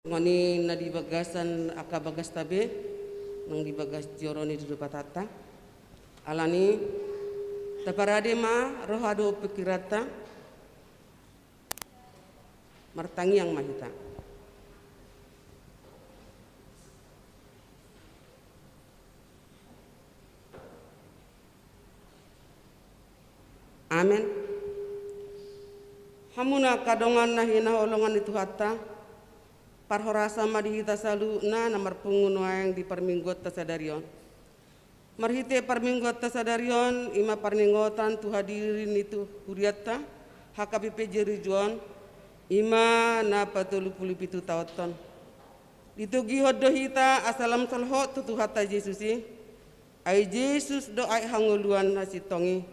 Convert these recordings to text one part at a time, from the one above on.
Ngoni na di bagasan aka bagas tabe nang di bagas joroni di patata alani taparade ma rohado pikirata martangi yang mahita amen hamuna kadongan nahina olongan itu hatta parhorasa madihita salu na namar pungun yang di perminggot tasadarion marhite perminggot tasadarion ima parningotan tu hadirin itu huriatta hakapipe jerijuan ima na patulupulipitu tauton ditugi hodohita asalam salho tutu hata Yesusi ai Yesus do ai hanguluan nasitongi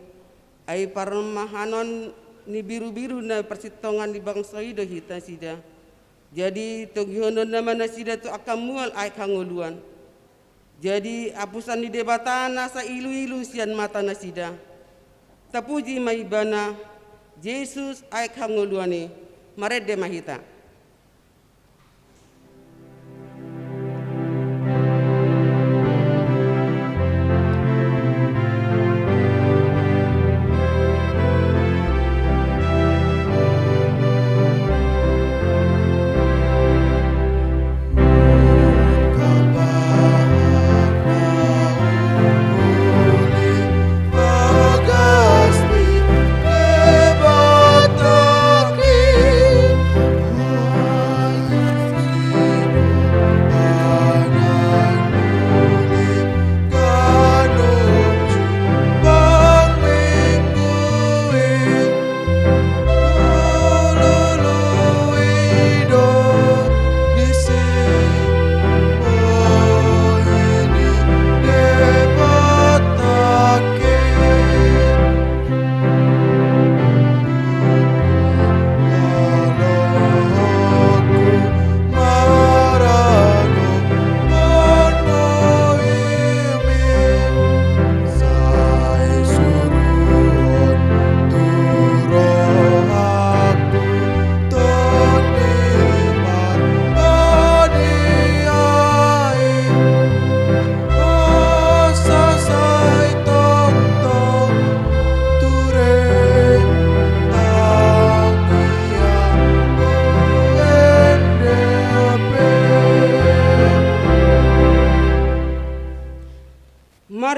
ai parmahanon ni biru-biru na persitongan di bangsa dohita sida. Jadi togihono nama nasida tu akan mual ai kanguluan. Jadi apusan di debatan nasa ilu-ilu sian mata nasida. Tapuji maibana Yesus ai kanguluani marede mahita.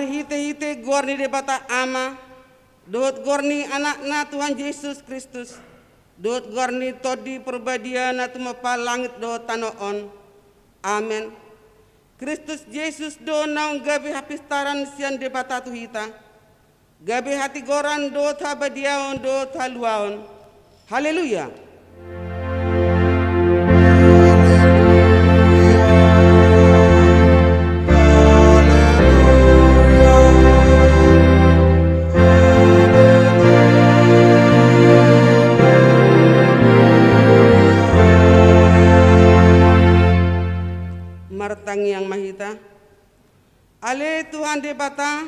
Hite-hite gorni debata ama dot gorni anakna Tuhan Yesus Kristus dot gorni todi perbadiana tumapa langit do tanoon amen Kristus Yesus do naung gabi hapistaran sian debata tuhita gabi hati goran do tabadiaon do taluaon haleluya. Martangi yang mahita ale Tuhan debata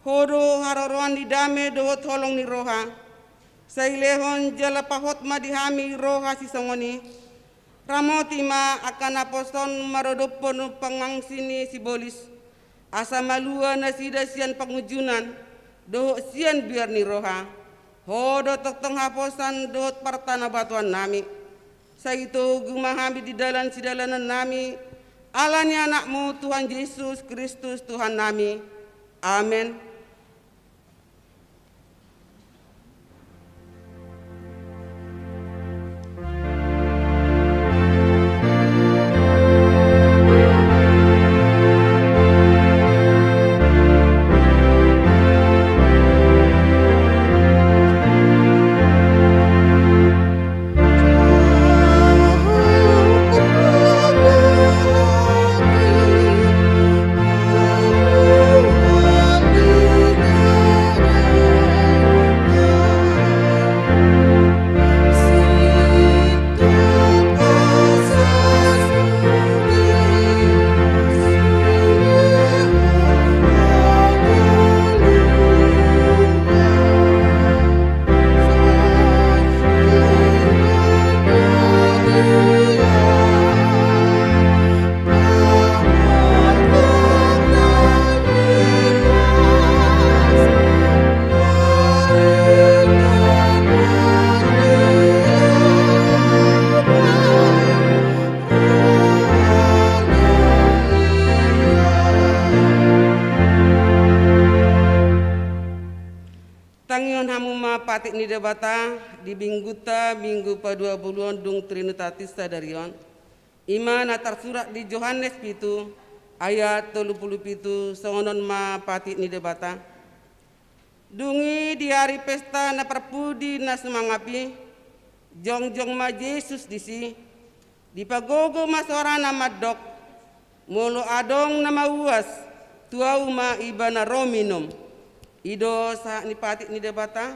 horo haroroan di dame do tolong ni roha sailehon jala pahot madihami roha sisongoni ramoti ma akan aposon marodopon pangangsini sibolis asa malua nasida sian pengujunan do sian biar ni roha hodo totong haposan do partana batuan nami saito gumahami di dalan sidalanan nami alani anakmu Tuhan Yesus Kristus Tuhan nami. Amin. Hallelujah. Tangion hamuma patik ni debata di bingguta minggu padua buluan dung Trinitatis sadarion. Iman atar surat di Yohanes pitu ayat 37 songonon ma patik ni debata. Dungi di hari pesta na perpudi na semangapi jong ma Yesus disi di pagogo masora nama dok molo adong nama uas tuau ma ibana rominum. Ido sa ni patik ni debata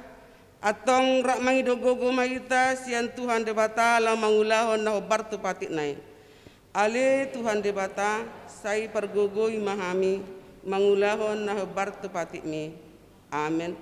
atong rak mangido gogo maita sian Tuhan debata la mangulahon na obar tu patik nai. Ale Tuhan debata sai pergogo imahami mangulahon na obar tu patik mi. Amen.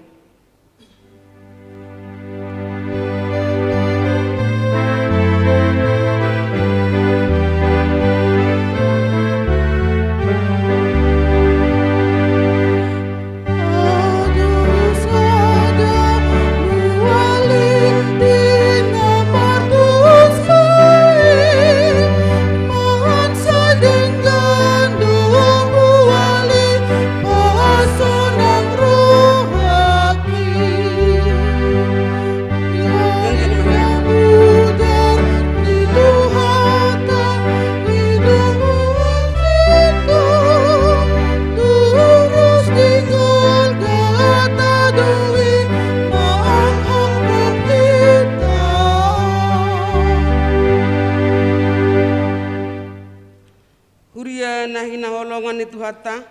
Tuhata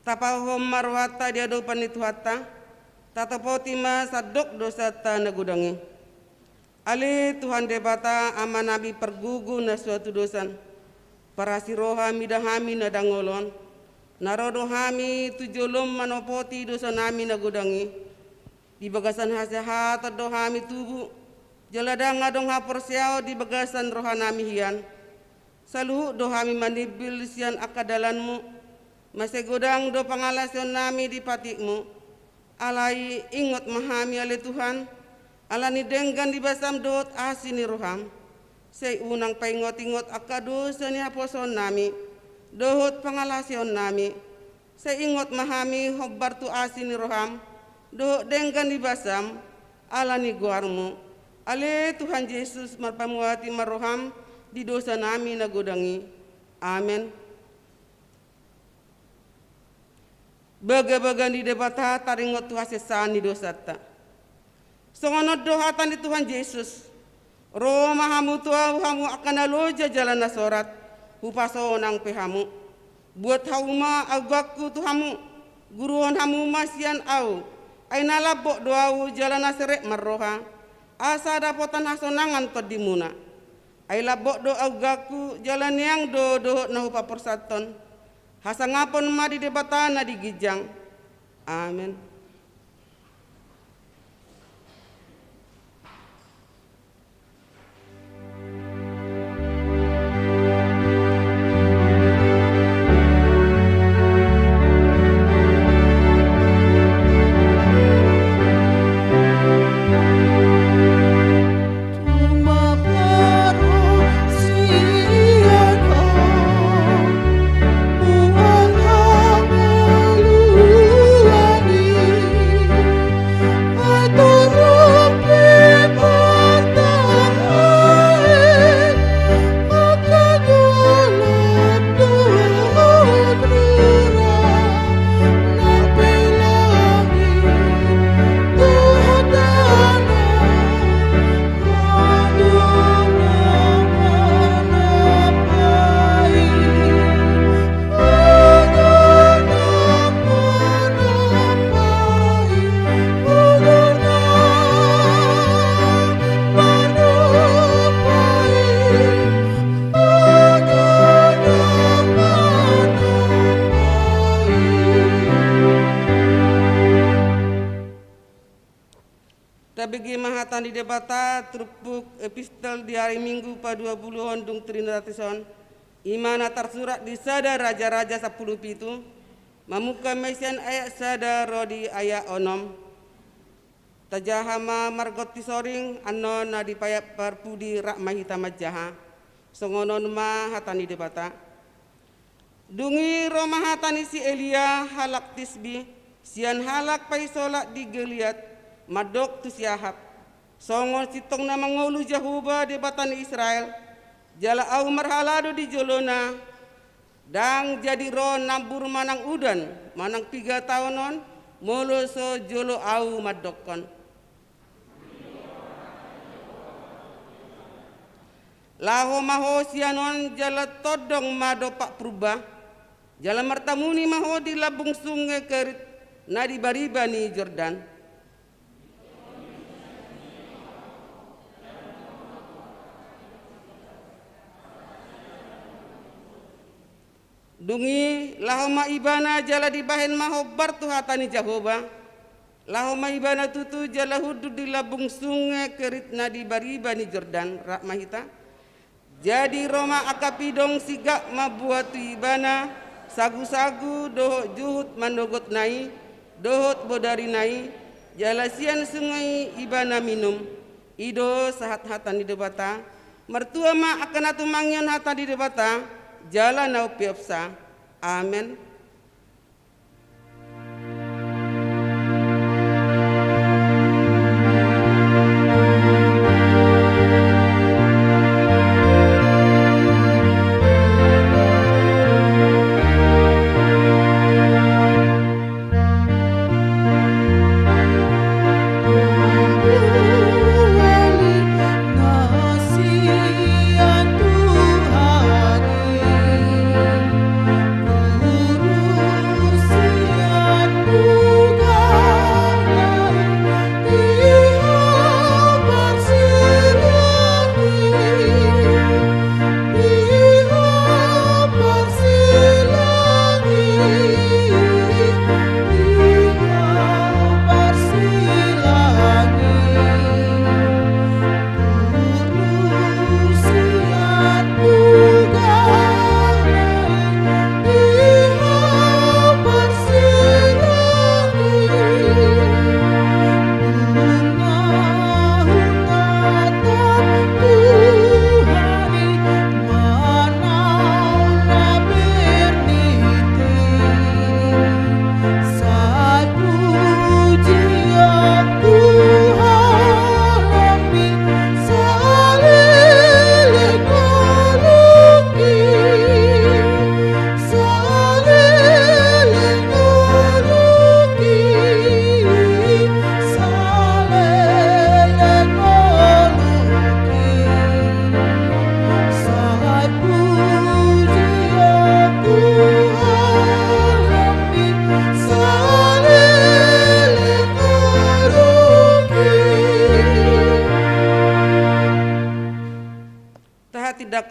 tapahom marwata dia dopan itu hata tatapotima sadok dosa ta nagudangi ali Tuhan debata ama nabi pergugu na suatu dosan para sirohami dahami na dangolon narodohami tujolom manopoti dosa nami nagudangi di bagasan hasehat dohami tubuh jaladang adong haporsiao di bagasan rohanami hian saluhu dohami manibil sian akadalanmu masih godang do pangalasion nami di patikmu alai ingot mahami ale Tuhan alani denggan di basam dot asini roham sei unang paingot-ingot akadu seni haposon nami dohot pangalasion nami sei ingot mahami hobbar tu asini roham dohot denggan di basam alani guarmu ale Tuhan Yesus marpamuati maroham di dosa nami nagodangi. Amen. Baga-baga di debata taringot Tuhan sesani dosa ta. Songonot dohatan di Tuhan Yesus. Roma hamu tuau hamu akan aloja jalan nasorat. Hupasonang pehamu. Buat hauma agaku tuhamu. Guruan hamu masian au. Aina labok doau jalan naserek marroha. Asa dapotan hasonangan todimuna. Ay labok do agaku jalan yang do nahu paporsaton hasangapon ma di debata na di gijang. Amen. Tabigi mahatan di debata trupuk epistel di hari Minggu padua buluhon dung Trinitison imana tersurat di sada raja-raja 10 pitu mamuka mesian ayat sada rodi ayat onom tajahama margoti soring anon na dipayak parpudi rak mahita majaha songonon ma hatani debata dungi roma hatani si Elia halak tisbi sian halak pai solak di Geliat madok tu siahap songon sitong na mangolu Jahuba di batan Israel jala au marhalado di jolona dang jadi ro nambur manang udan manang 3 tahunon molo so jolo au madokon laho maho sianon jala todong mado pak prubah jala martamuni maho di labung sungai kerit na di baribani Jordan dungi lahoma ibana jala di bahen maho bartu hatani Jahoba lahoma ibana tutu jala hudu di labung sungai kerit na di baribani Jordan rak mahita jadi Roma akapidong sigak mabuatu ibana sagu-sagu dohot juhut mandogot nai dohot bodari nai jalasian sungai ibana minum ido sahat hatan di debata mertua ma akan atu mangyon hatan di debata jala nau piopsa amen.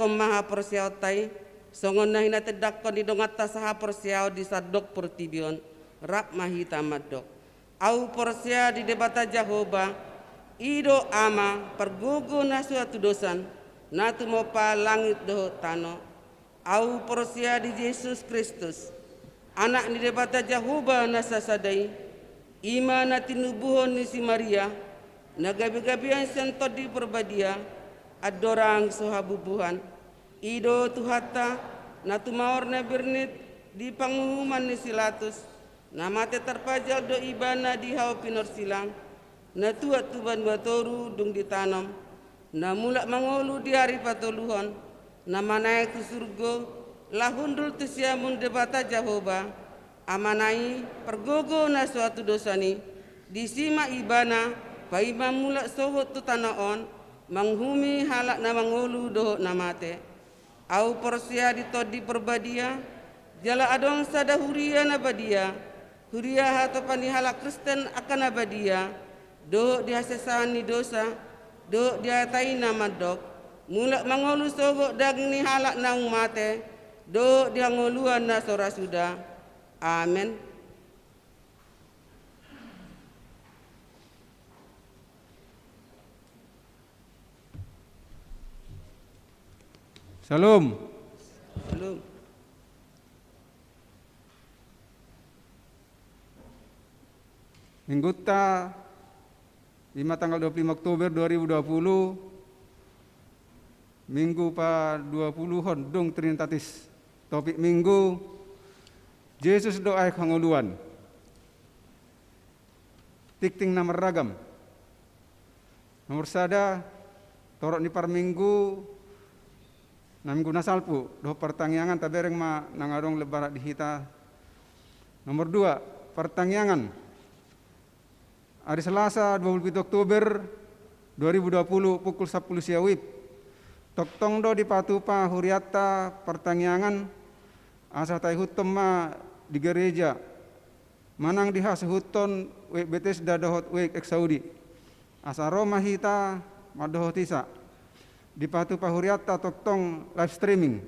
Maha persiao tai songon nahina tedakon di dongata saha persiao di sadok pertibion rak mahita madok au persia di debata Jahoba ido ama pergugu na suatu dosan natu mopa langit doho tano au persia di Yesus Kristus anak di debata Jahoba na sasadai ima na tinubuhon ni si Maria na gabi-gabian sentod di perbadia adorang sohabubuhan ido tuhata na tumaor na bernit di pangumuman ni silatus na mate terpajal do ibana di hau pinor silang na tuat tuban batoru dung ditanam na mulak mangolu di hari patoluhon na manai ku surgo lahundul tu siamun debata Jahoba amanai pergogo na suatu dosani di sima ibana paima mulak sohot tu tanaon manghumi halak na mangolu doho na mate au persia ditodi perbadia jala adong sada huria na badia huria hatopani halak Kristen akan abadia do dihasesani dosa do dihatai nama dok mulak mangolu sogo daging ni halak na mate do diangoluan na sora sudah amen. Salam. Salam. Minggu ta 5 tanggal 25 Oktober 2020 Minggu pa 20 Hondong Trinitatis. Topik Minggu Yesus doa kangoluan. tikting na meragam. Nomor sada torok ni parminggu na minggu nasalpu do pertangyangan tabereng ma nangarong lebarat dihita. Nomor dua pertangyangan hari Selasa 27 Oktober 2020 pukul 10 siawib toktong do di patupa huriata pertangyangan asa tai hutom ma di gereja manang diha sehuton wek Bethesda dohot wek ek Saudi asa Roma hita madohotisa di patupa huriata toktong live streaming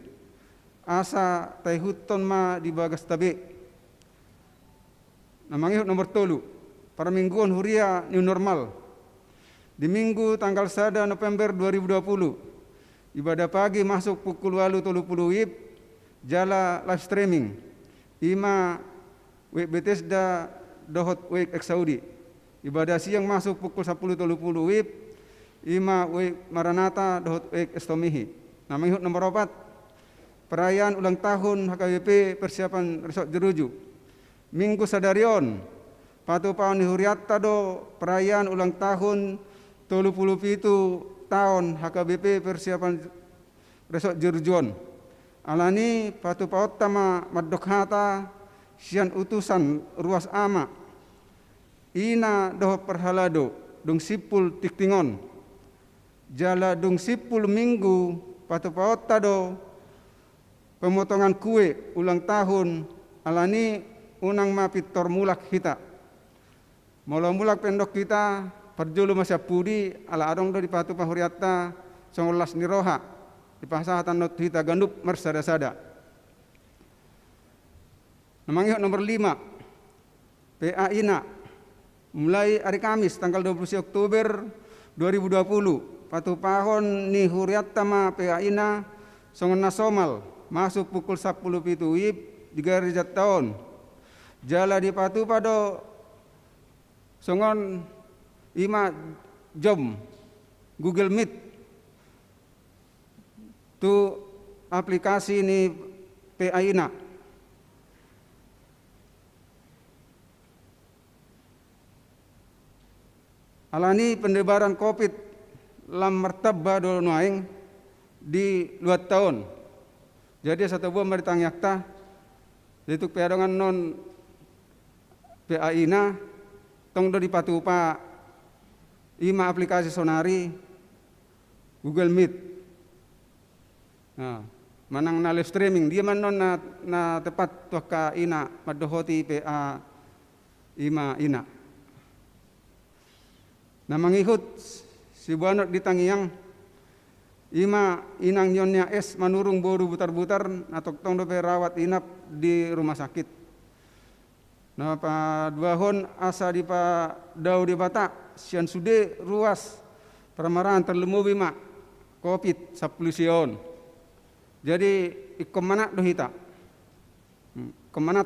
asa tai huton ma di bagas tabe namangihut nomor tolu para mingguan huria new normal di minggu tanggal 1 November 2020 ibadah pagi masuk pukul 8.30 WIB jala live streaming ima wek Bethesda dohot wek ek Saudi ibadah siang masuk pukul 10.30 WIB ima wek Maranatha dohot wek Estomihi. Namanya nomor 4 perayaan ulang tahun HKBP persiapan Resort Jeruju Minggu Sadarion patu paun huriata do perayaan ulang tahun 37 tahun HKBP persiapan Resort Jerujuan alani patu paut tama madokhata sian utusan ruas ama ina doh perhalado dong sipul tiktingon jala dong sipul minggu patu paut tado pemotongan kue ulang tahun alani unang mapitor mulak kita mulak pendok kita perjulu masyapudi ala adong do di patu pahuriata songolas niroha di pasahatan not hita gandup mersada-sada. Namanya nomor 5 PA Ina mulai hari Kamis tanggal 20 Oktober 2020 patu pahon ni huriata ma PA Ina songon nasomal masuk pukul 10 pitu WIB di garijat tahun jala di patu pado songon ima jom Google Meet tu aplikasi ni PA Ina alani pendebaran COVID lam martabba do noaing di luar tahun jadi satu buah meritang yakta itu peadongan non PA Ina tong do di patupa ima aplikasi sonari Google Meet nah, manang na live streaming dia man non na tepat tuh ka ina madohoti PA ima ina na mangihut si buanot ditangiyang ima inang nyonya es manurung boru butar-butar na toktong do perawat inap di rumah sakit na pa duahon asa di pa dau di bata sian sude ruas permarahan terlemubi mak COVID 10 sion jadi ikomanat do hita kemanat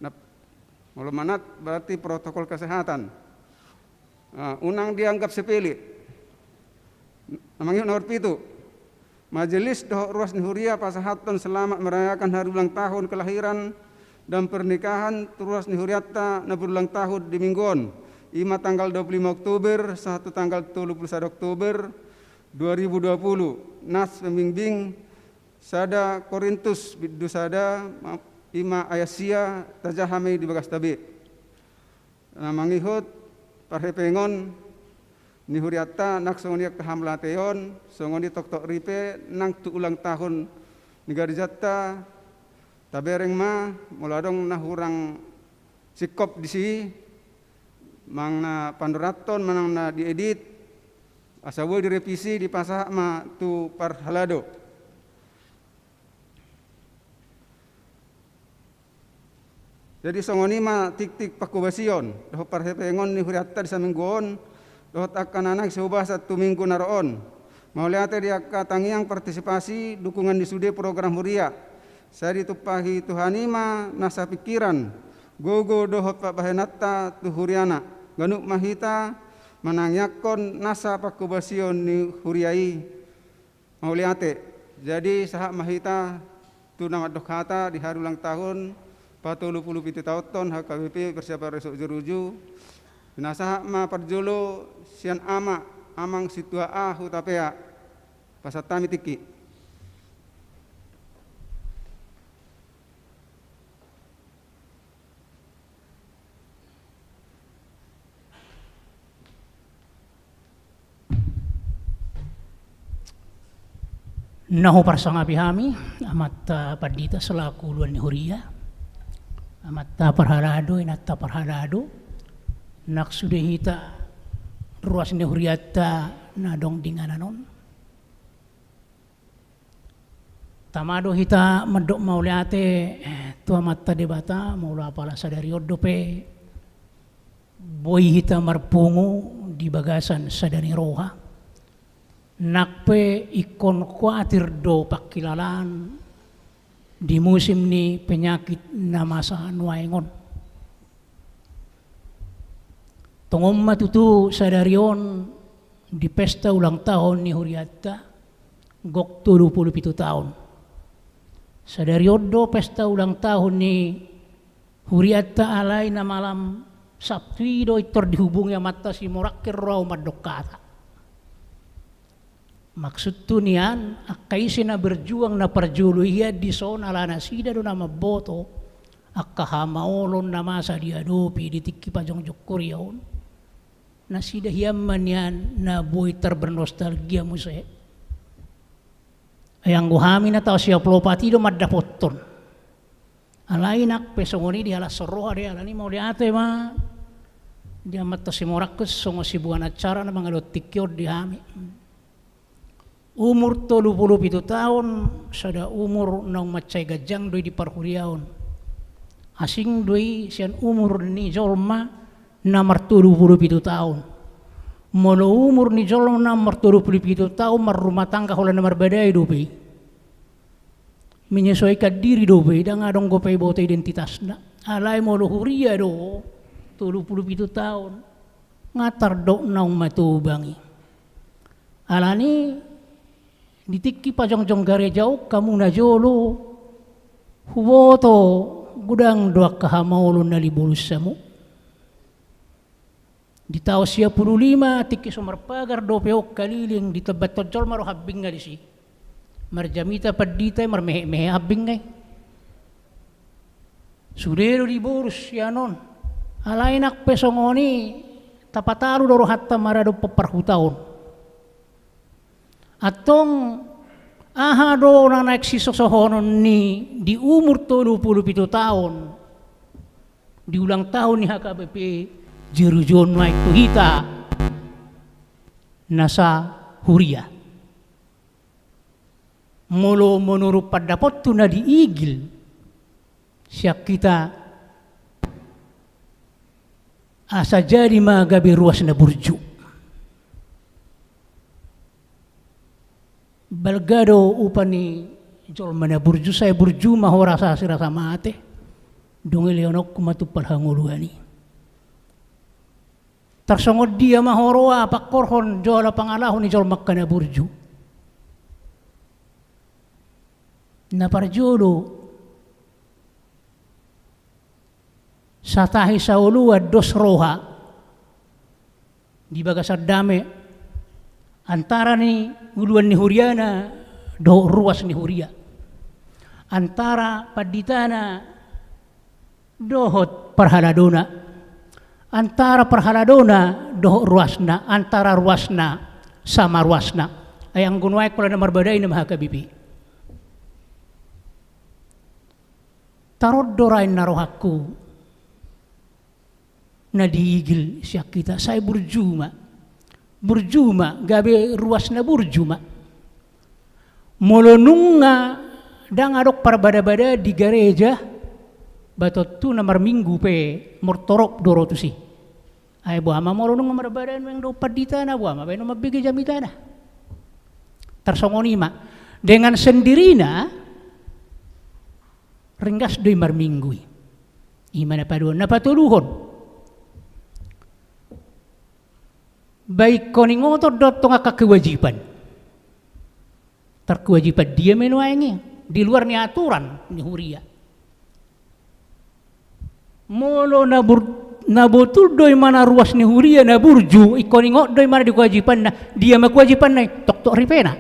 nah, kalau manat berarti protokol kesehatan unang dianggap sepele namanya nomor 7 majelis doh ruas nihuria pasahaton selamat merayakan hari ulang tahun kelahiran dan pernikahan ruas nihuriata na berulang tahun di mingguan ima tanggal 25 Oktober 1 tanggal 31 Oktober 2020 nas pembimbing sada Korintus bidu sada ima ayasia tajahame di bagas tabe mangihut parhepengon nihuriata nak songoniak tahamlateon songoni tok-tok ripe nang tu ulang tahun nigarijata tabereng ma muladong nahurang sikop di si mang na panduraton manang na diedit asawo direvisi di pasah ma tu parhalado jadi songoni ma tik-tik pakubasion doh parhepengon ni huriata di saminggon doh akan anak seubah 1 minggu naroon mauliate dia katangiang partisipasi dukungan di sude program huria saya ditupahi Tuhanima nasa pikiran gogo dohot pak bahenata tuhuriana ganuk mahita manangyakon nasa pakubasion ni huriai mauliate jadi sahak mahita tu nama dokhata di hari ulang tahun 40 tahun HKBP persiapan Resort Jeruju Pinasaha ma parjolo sian amang situa hutapea pasatami tiki. Naho parsanga pihami amat padita selaku luan ni huria amat parhalado inatta parhalado nak sudah hita ruas ni huriata nadong dingananon tamado hita medok mauliate tua mata debata maula pala sadari odope boy hita marpungu di bagasan sadari roha nakpe ikon kuatir do pakilalan di musim ni penyakit na masa nuaingon. Tongom matutu sadarion di pesta ulang tahun ni Huriata gok 27 tahun. Sadarion do pesta ulang tahun ni Huriata alay na malam Sabtu do itor dihubungi mata si morakir raw madokata. Maksud tu nian akai sina berjuang na parjuluhiya di son ala nasida do nama boto akka hamaolon na masa diadopi di tikki pajong jokoriaon nasida hiamman yan na boy terbernostalgia muse ayang guhami na tao siya plopati do maddapoton alay nak pesongoni di ala soroha de ala ni mau diate ma dia mata si morakus songo si buan acara na mga lotikyo di hami. Umur 37 tahun sada umur nang macay gajang doi di parhuriaon asing doi sian umur ni jolma namar 37 tahun molo umur ni jolma namar 37 tahun marumah tangga hola namar badai dope menyesuaikan diri dope dan adong gope bote identitasna alai molo huria do 37 tahun ngatar dok nang matubangi alani ditiki pajong-jong garejau kamu na jolo huwoto gudang doa kahamaulo na libulus samu di tahun 55 tiki sumar pagar dopeok kaliling di tebat tojol maro habing nga disi marjamita padita marmehe habing ngay sudero libulus yanon alainak pesongoni tapatalu doro hatta marado peparhutaon atong ahado na nagsisosohonon ni di umur 37 tahun di ulang tahun ni HKBP jerujon naik tuhita nasa huria molo menurut padapot tu na diigil siyak kita asa jadi magabi ruas na burju balgado upani jol mana burju saya burju mahora sa sirasa mate dong leonok kumatu palhanguluani tarsongod dia mahoroa pakorhon jola pangalahon ni jol makkana burju na parjolo satahi saulua dos roha di bagasar dame antara ni nguluan ni huriana do ruas ni huria antara paditana dohot parhaladona antara parhaladona dohot ruasna antara ruasna sama ruasna ayang gunway kula na marbaday na mahakabibi tarod dorain narohaku na diigil siya kita saya burjuma gabe ruas na burjuma molonunga dang adok parbada-bada di gereja batot tu namar minggu pe mortorok doro tu si ay buama molonunga marbada yang do padita na buama beno mabigi jamitana tersongonima dengan sendirina ringgas doi marminggui imana paduan napatuluhon baik koning ngotor dotong aka kewajiban terkewajiban dia menuaingi di luar ni aturan ni huria molo na na betul doi mana ruas ni huria na burju ikon ingok doi mana di kewajiban na dia mah kewajiban na tok ripena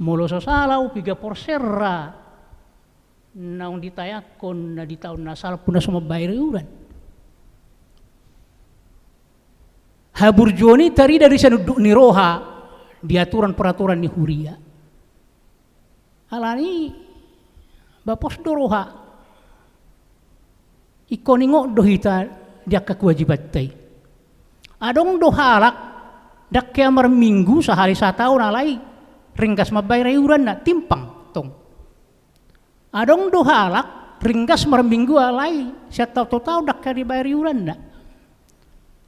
molo sasalau 3% naung ditayakon na di tahun nasal pun na sumabayar iuran haburju ni tari dari sanuduk ni roha di aturan peraturan ni huria alani bapos doroha ikon ingok dohita dia kewajiban tay adong dohalak dak kiamar minggu sehari satahun alai ringkas mabayar iuran na timpang tong adong dohalak ringkas mar minggu alai siat tahu dak ka dibayar iuran na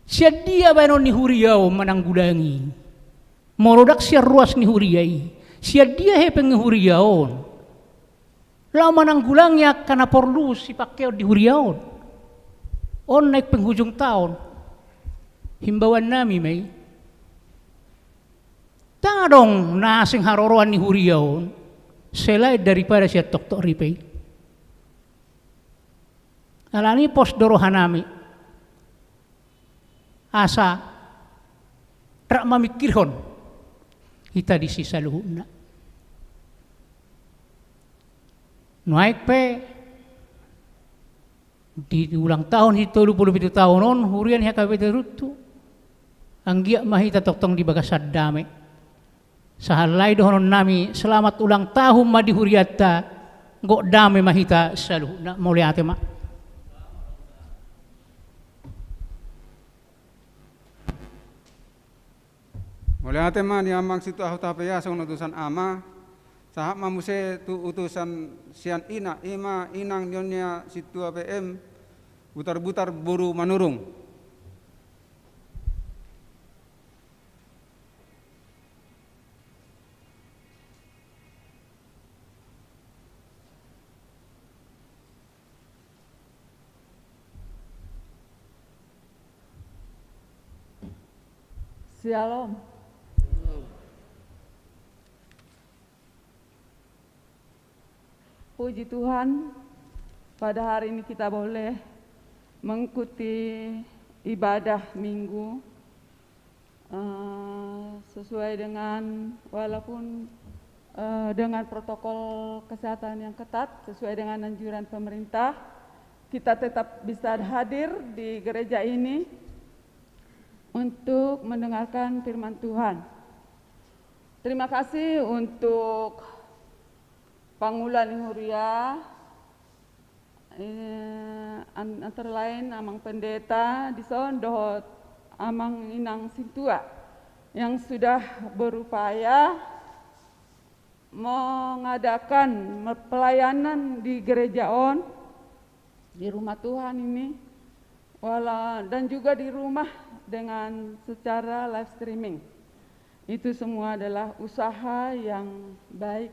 siat dia banon ni huriau menanggulangi morodak siat ruas ni huriai siat dia he penghuriaon lama nanggulangnya karena perlu si pakai di huriaon on naik penghujung tahun himbauan nami mai tak dong nasing haroroan ni huriaon selain daripada si tok ripei alani pos dorohanami asa tak mamikirhon kita di sisa luhuna naik pe di ulang tahun itu 27 tahun on hurian haka beterutu anggia mahita toktong di bagasad dame sahalai dohonon nami selamat ulang tahun madi huriata ngok dame mahita saluh na moliate ma moliate ma ni amang situ ahu tapaya song utusan ama sahab mamuse tu utusan sian ina ima inang nyonya situ APM butar-butar buru manurung Shalom. Puji Tuhan, pada hari ini kita boleh mengikuti ibadah minggu sesuai dengan walaupun dengan protokol kesehatan yang ketat, sesuai dengan anjuran pemerintah, kita tetap bisa hadir di gereja ini untuk mendengarkan firman Tuhan. Terima kasih untuk Pangulan Huria, antara lain Amang Pendeta Dison Dohot Amang Inang Sintua yang sudah berupaya mengadakan pelayanan di gereja on, di rumah Tuhan ini, dan juga di rumah dengan secara live streaming. Itu semua adalah usaha yang baik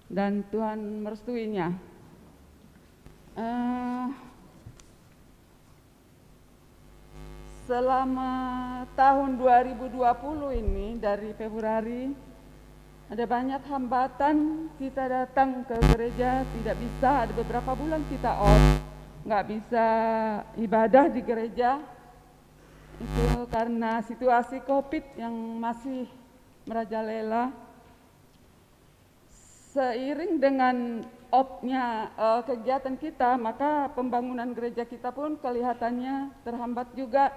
dan Tuhan merestuinya. Selama tahun 2020 ini dari Februari ada banyak hambatan, kita datang ke gereja tidak bisa, ada beberapa bulan kita off, nggak bisa ibadah di gereja. Itu karena situasi COVID yang masih merajalela. Seiring dengan opnya kegiatan kita, maka pembangunan gereja kita pun kelihatannya terhambat juga.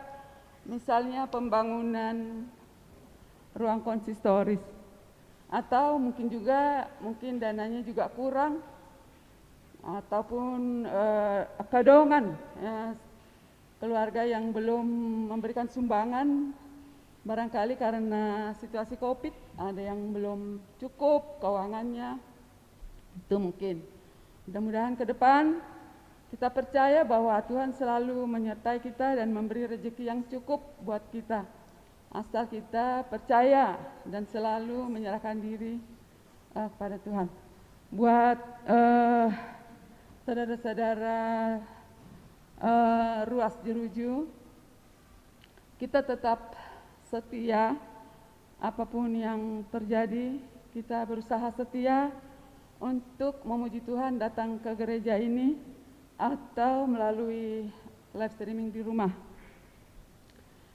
Misalnya pembangunan ruang konsistoris, atau mungkin dananya juga kurang, ataupun kedongan keluarga yang belum memberikan sumbangan, barangkali karena situasi COVID ada yang belum cukup keuangannya. Itu mungkin. Mudah-mudahan ke depan kita percaya bahwa Tuhan selalu menyertai kita dan memberi rezeki yang cukup buat kita, asal kita percaya dan selalu menyerahkan diri kepada Tuhan. Buat saudara-saudara Ruas Jeruju, kita tetap setia apapun yang terjadi. Kita berusaha setia untuk memuji Tuhan, datang ke gereja ini atau melalui live streaming di rumah.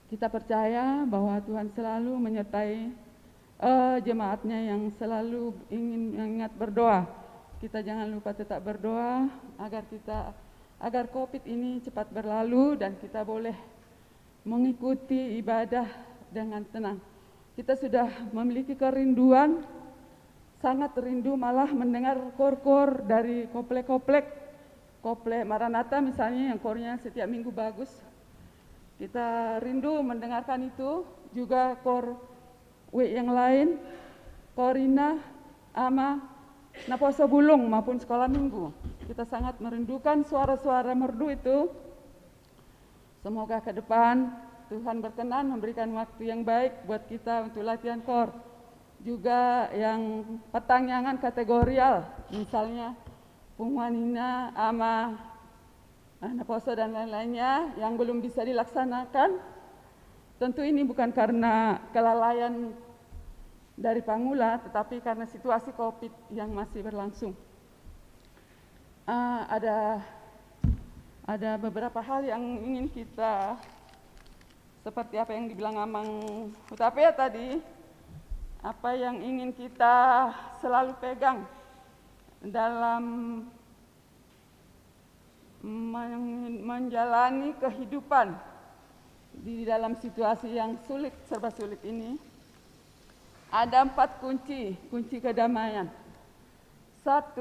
Kita percaya bahwa Tuhan selalu menyertai jemaatnya yang selalu ingin mengingat berdoa. Kita jangan lupa tetap berdoa agar COVID ini cepat berlalu dan kita boleh mengikuti ibadah dengan tenang. Kita sudah memiliki kerinduan, sangat rindu malah mendengar kor-kor dari komplek Maranatha misalnya yang kornya setiap minggu bagus. Kita rindu mendengarkan itu, juga kor yang lain, Korina, Ama, Naposo Bulung maupun sekolah minggu. Kita sangat merindukan suara-suara merdu itu. Semoga ke depan Tuhan berkenan memberikan waktu yang baik buat kita untuk latihan kor. Juga yang pertanyaan kategorial, misalnya Pungwanina, Ama, Naposo dan lain-lainnya yang belum bisa dilaksanakan. Tentu ini bukan karena kelalaian dari Pangula, tetapi karena situasi COVID yang masih berlangsung. Ada beberapa hal yang ingin kita, seperti apa yang dibilang Amang Hutapea tadi, apa yang ingin kita selalu pegang dalam menjalani kehidupan di dalam situasi yang sulit, serba sulit ini. Ada 4 kunci kedamaian. 1,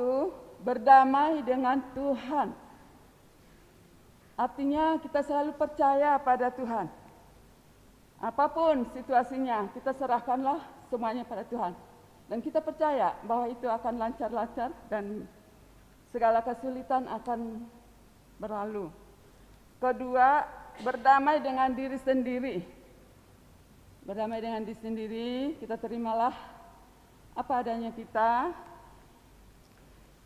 berdamai dengan Tuhan. Artinya kita selalu percaya pada Tuhan. Apapun situasinya, kita serahkanlah semuanya pada Tuhan. Dan kita percaya bahwa itu akan lancar-lancar dan segala kesulitan akan berlalu. Kedua, berdamai dengan diri sendiri. Berdamai dengan diri sendiri, kita terimalah apa adanya kita.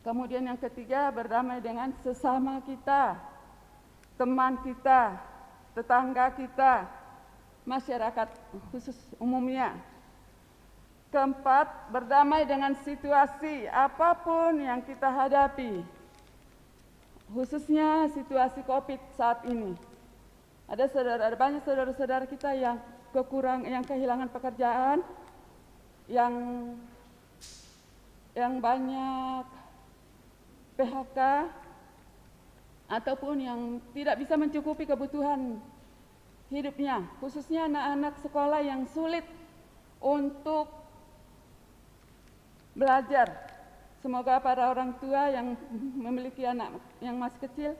Kemudian yang ketiga, berdamai dengan sesama kita, teman kita, tetangga kita, masyarakat khusus umumnya. Keempat, berdamai dengan situasi apapun yang kita hadapi, khususnya situasi COVID saat ini. Ada banyak saudara-saudara kita yang kehilangan pekerjaan, yang banyak PHK, ataupun yang tidak bisa mencukupi kebutuhan hidupnya, khususnya anak-anak sekolah yang sulit untuk belajar. Semoga para orang tua yang memiliki anak yang masih kecil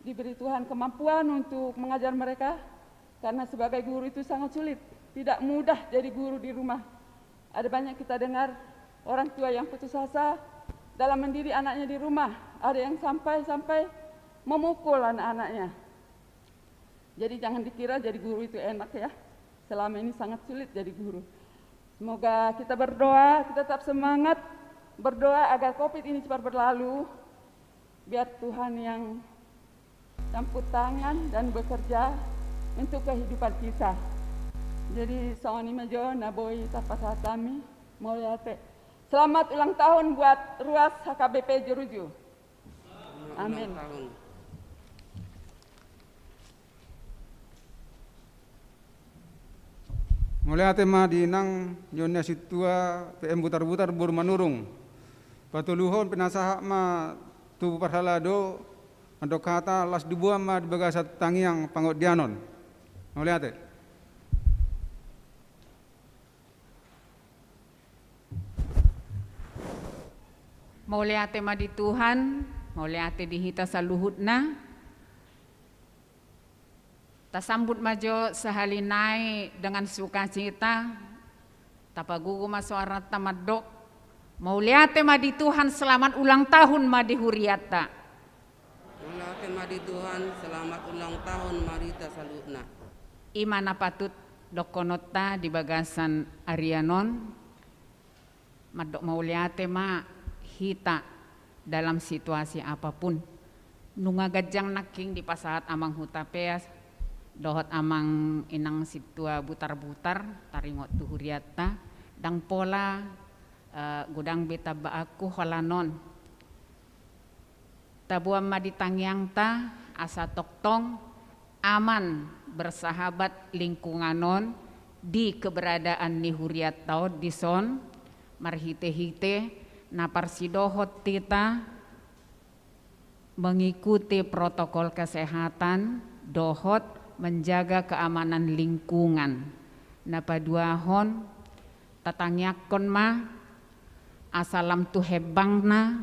diberi Tuhan kemampuan untuk mengajar mereka, karena sebagai guru itu sangat sulit, tidak mudah jadi guru di rumah. Ada banyak kita dengar orang tua yang putus asa dalam mendidik anaknya di rumah, ada yang sampai memukul anak-anaknya. Jadi jangan dikira jadi guru itu enak ya, selama ini sangat sulit jadi guru. Semoga kita berdoa, kita tetap semangat berdoa agar COVID ini cepat berlalu, biar Tuhan yang campur tangan dan bekerja untuk kehidupan kita. Jadi sawani majo naboi tapasatami moyate. Selamat ulang tahun buat Ruas HKBP Jeruju. Amin. Mulai tema dinang nyonya situa PM butar-butar bur manurung. Patuluhon penasahak ma tubuh parhalado andok kata las dibuam ma dibagasat tangiang pangot dianon. Mulai ate. Mulai ate ma di Tuhan, mulai ate dihita saluhutna. Tasambut majo sahalinai dengan sukacita, tapagugu masuarat tamadok. Mauliate madi Tuhan, selamat ulang tahun madi huriata. Mauliate madi Tuhan, selamat ulang tahun marita salutna. Imana patut dokonota di bagasan Arianon. Madok mauliate ma hita dalam situasi apapun. Nunga gajang naking di pasahat Amang Hutapea. Dohot amang inang situa butar-butar taringot tuhuriata dang pola gudang beta baaku holanon tabuam maditangyang ta asa toktong aman bersahabat lingkunganon di keberadaan ni huriat taud dison marhite-hite na parsidohot tita mengikuti protokol kesehatan dohot menjaga keamanan lingkungan. Na paduahon tatangyakon ma asalam tu hebangna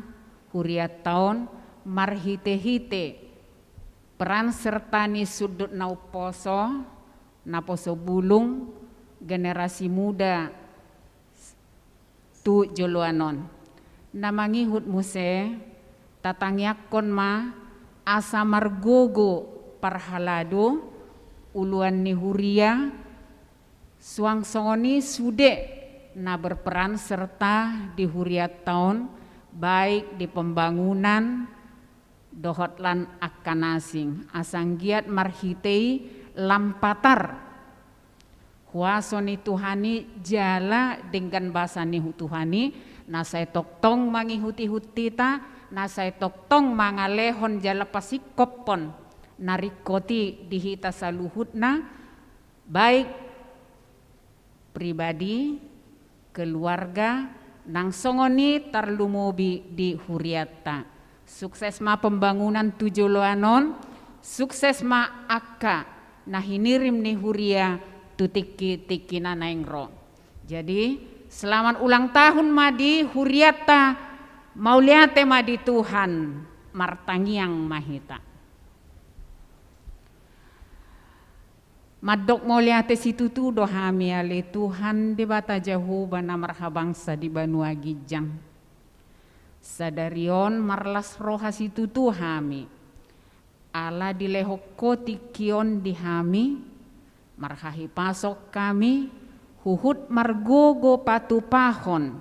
huriat taon marhite-hite peran serta ni sudut nau poso na poso bulung generasi muda tu joluanon. Na mangihut muse tatangyakon ma asa margogo parhalado uluan ni huria suang songoni sude na berperan serta di huriat tahun baik di pembangunan dohotlan akan asing asang giat marhitei lampatar huasoni Tuhani jala dengan basani Tuhani nasai toktong mangihuti hutita nasai toktong mangalehon jala pasikopon narikoti dihita saluhutna baik pribadi keluarga nang songoni tarlumobi di huriata sukses ma pembangunan tujoloanon sukses ma akka nah hinirim ni huria tutiki naengro. Jadi selamat ulang tahun madi huriata mauliate madi Tuhan martangiang mahita. Madok mauliate situ tu dohami ale Tuhan di bata jauh bana marhabangsa di Banua Gijang. Sadarion marlas roha situ tu hami. Ala dilehokoti kion di hami marhahi pasok kami huhut margogo patupahon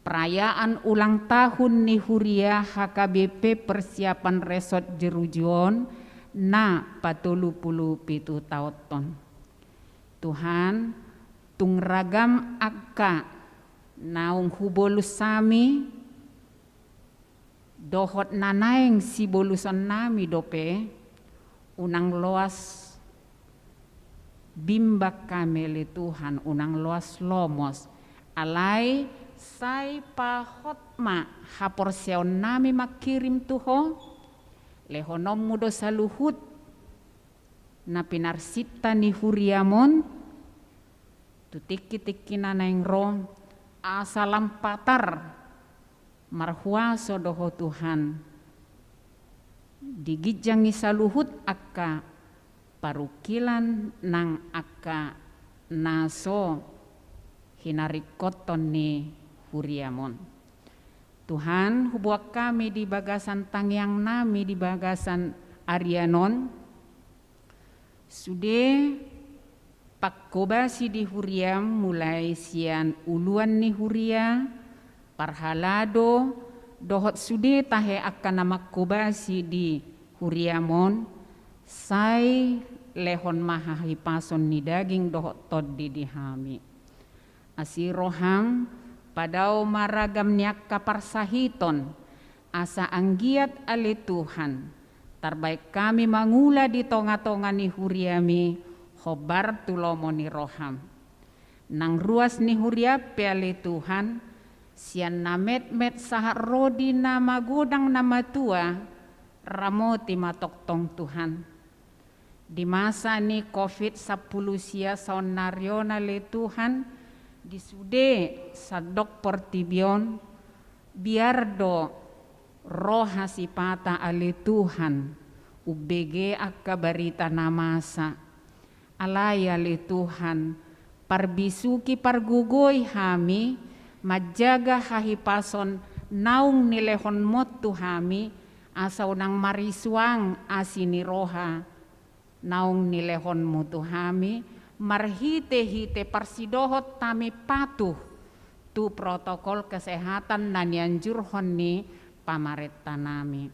perayaan ulang tahun ni huria HKBP persiapan resort Jerujuon na 47 tahun. Tuhan tung ragam akka naung hubolus sami dohot nanaeng si boluson nami dope unang loas bimbak kami Tuhan unang loas lomos alai sai pahotma hapor seon nami makirim tuho lehonom mudo saluhut na pinarsita ni huriamon tutiki-tiki nanaeng ro asalam patar marhuaso doho Tuhan digijangi saluhut akka parukilan nang akka naso hinarikoton ni huriamon. Tuhan hubuak kami di bagasan tangyang nami di bagasan Arianon sude pakkobasi di huriam mulai sian uluan ni huria parhalado dohot sude tahe akan nama kobasi di huriamon sai lehon mahahi pason ni daging dohot tod di dihami asiroham padao maragam niak kaparsahiton asa anggiat ale Tuhan terbaik kami mangula di tonga-tonga ni huriami khobar tulomo ni roham nang ruas ni huriape ale Tuhan sian namet-met sahar rodi nama godang nama tua ramoti matoktong Tuhan di masa ni COVID-10 sia sonariona le Tuhan di sude sadok portibion biar do roha sipata ale Tuhan ubege akka barita namasa alaya le Tuhan parbisuki pargugoy hami majaga hahipason naung nilehon mot tuhami asaw nang marisuang asini roha naung nilehon mo tuhami marhite-hite parsidohot tami patuh tu protokol kesehatan na nianjurhon ni pamaretta nami.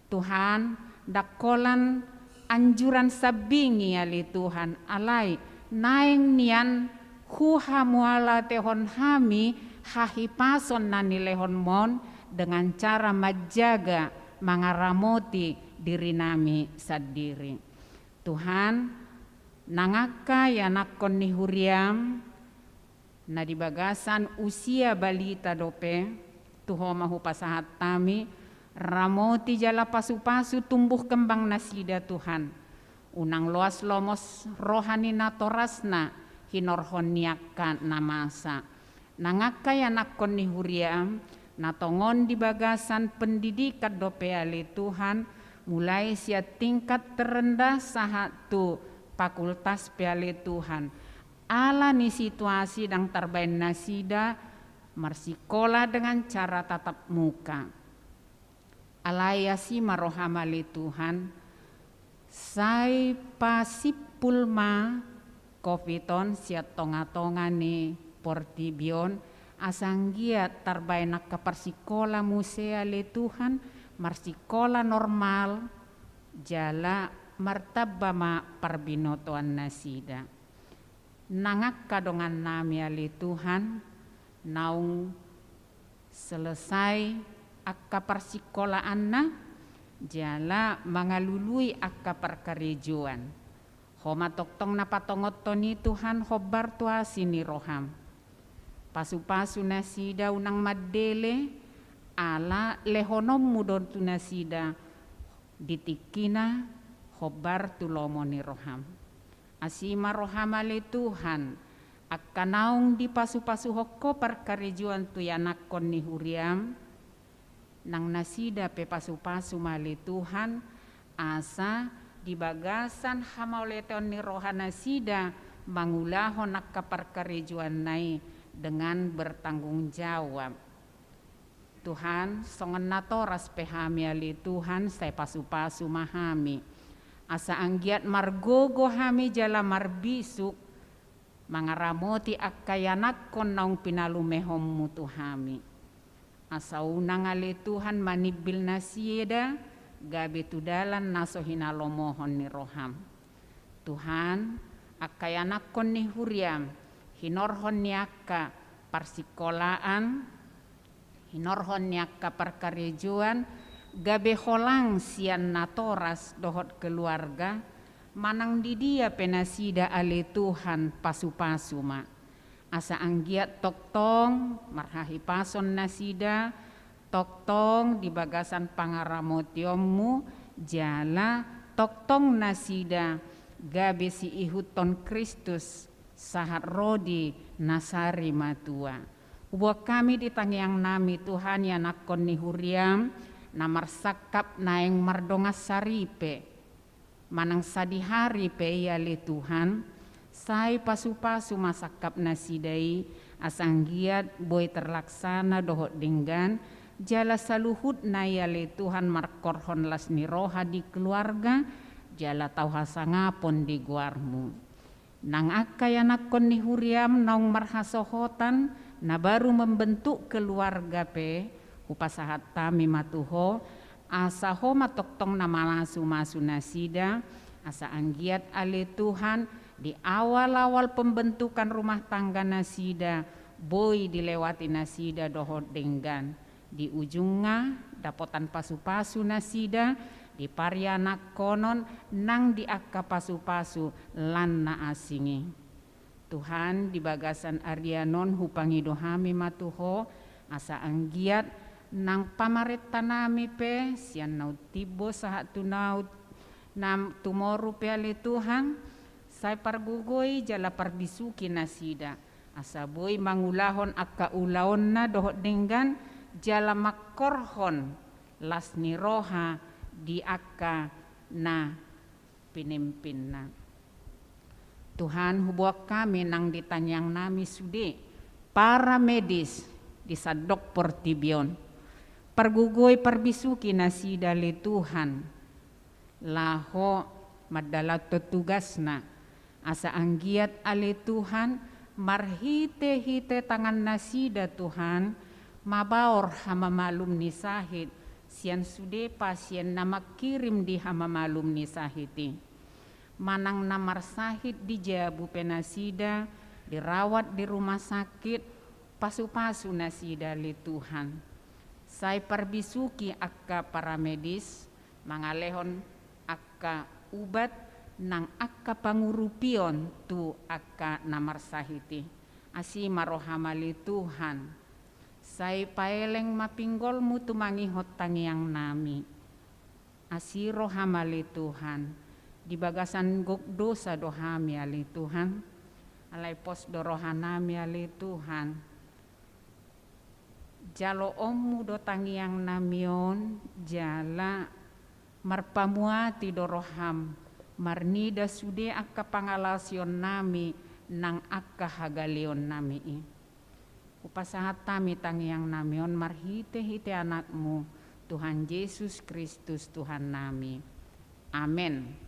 Tuhan dakolan anjuran sabingi ali Tuhan alai naeng nian huha muala tehon hami hahipason na nilehon mon dengan cara majaga mangaramoti diri nami sendiri. Tuhan, nangaka ya nakon ni huriam na di bagasan usia balita dope, tuho mahu pasahat tami, ramoti jala pasu-pasu tumbuh kembang nasida Tuhan. Unang loas lomos rohani na torasna hinorhon niaka namasa. Nangaka ya nakon ni huriam, natongon di bagasan pendidikan dope ali Tuhan, mulai sia tingkat terendah sahatu fakultas piale Tuhan. Ala ni situasi dang terbain nasida marsikola dengan cara tatap muka. Alayasi marohamali Tuhan. Sai pasipulma koviton siat tonga-tonga ni portibion asanggiat tarbainak ke persikola musea le Tuhan marsikola normal jala martabama parbinotoan nasida. Nangak kadongan nami ali Tuhan naung selesai akka persikolaan na jala mangalului akka perkarejuan. Homa toktong napatongot toni Tuhan hobar tua sini roham. Pasu-pasu nasida unang madele ala lehonom mudon tu nasida ditikina hobar tu lomoni roham. Asima rohama le Tuhan akkanaung di pasu-pasu hokko perkarejuan tu yanakon ni huriam nang nasida pe pasu-pasu mali Tuhan asa di bagasan hamauleton ni rohana sida mangulahon akka perkarejuan nai dengan bertanggung jawab. Tuhan songen natoras pehami ali Tuhan saya pasu-pasu mahami asa anggiat margogo hami jala marbisuk mangaramoti akkayanakon naung pinalumehom mutu hami. Asa unang ali Tuhan manibil nasieda gabe tudalan naso hinalomohon ni roham. Tuhan akkayanakon ni huriam hinorhon ni akka parsikolaan hinorhon ni akka perkarejuan gabe holang sian natoras dohot keluarga manang di dia penasida ale Tuhan pasu-pasu ma. Asa anggiat toktong marhahi pason nasida toktong di bagasan pangaramotiommu jala toktong nasida gabe si ihuton Kristus sahat rodi nasari matua. Ubuak kami di tangiang nami Tuhan ya nakon ni huriam namar sakap naeng mardongas saripe manang sadihari pe ya le Tuhan sai pasu-pasu masakap nasidai asanggiat boy terlaksana dohot denggan jala saluhut na ya le Tuhan markorhon las ni roha di keluarga jala tau hasangapon di guarmu nang akka yanakon ni huriam naung marhasohotan na baru membentuk keluarga pe upasahat tami matuho asa homa toktong nama lasu masu nasida asa anggiat ale Tuhan di awal-awal pembentukan rumah tangga nasida boy dilewati nasida dohot denggan di ujungnya dapotan pasu-pasu nasida di parianak konon nang di akka pasu-pasu lan na asingi. Tuhan di bagasan Arianon hupangi dohami matuho asa anggiat nang pamaret tanami pe sian naut tibo sahat tu naut nam tumoru pe ale Tuhan sai pargugoi jala parbisuki nasida asa boy mangulahon akka ulaon na dohot denggan jala makorhon las ni roha di akka na pinimpinna. Tuhan hubuak kami nang ditanyang nami sude para medis di sadok portibion pargugoy parbisuki nasida le Tuhan laho madalat tugas na asa anggiat ale Tuhan marhite-hite tangan nasida Tuhan mabaor hama malum ni sahid sian sude pasien nama kirim di hama malum ni sahiti manang namar sahid di jabu penasida dirawat di rumah sakit pasu-pasu nasida le Tuhan Sai parbisuki akka para medis mangalehon akka ubat nang akka pangurupion tu akka namarsahiti. Asi marohamali Tuhan. Sai paeleng mapinggol mutu mangihot tangiang nami. Asi rohamali Tuhan. Di bagasan gok dosa dohami ali Tuhan. Alai pos dorohanami ali Tuhan. Jalo omu do tangiang namion jala marpamuati doroham marnida sude akka pangalasion nami nang akka hagalion nami upasahat tami tangiang namion marhite-hite anakmu Tuhan Yesus Kristus Tuhan nami. Amin.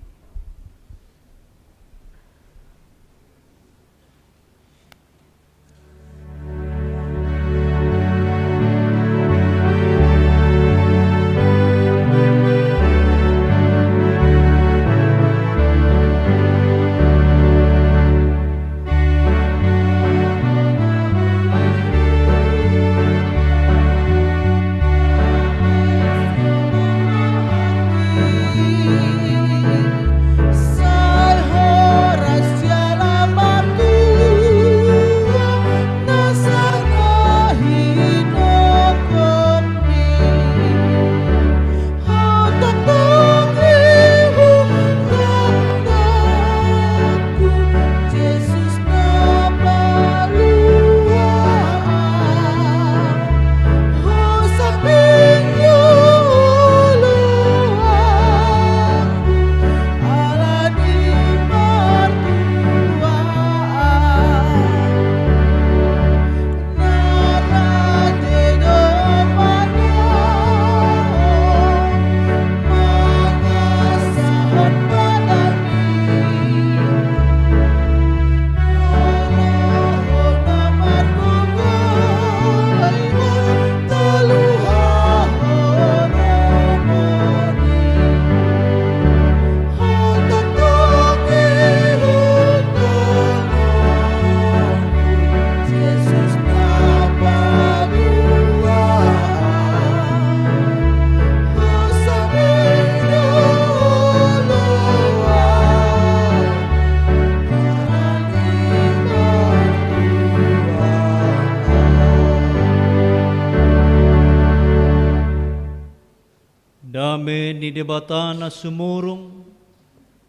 Dame ni debata na sumurong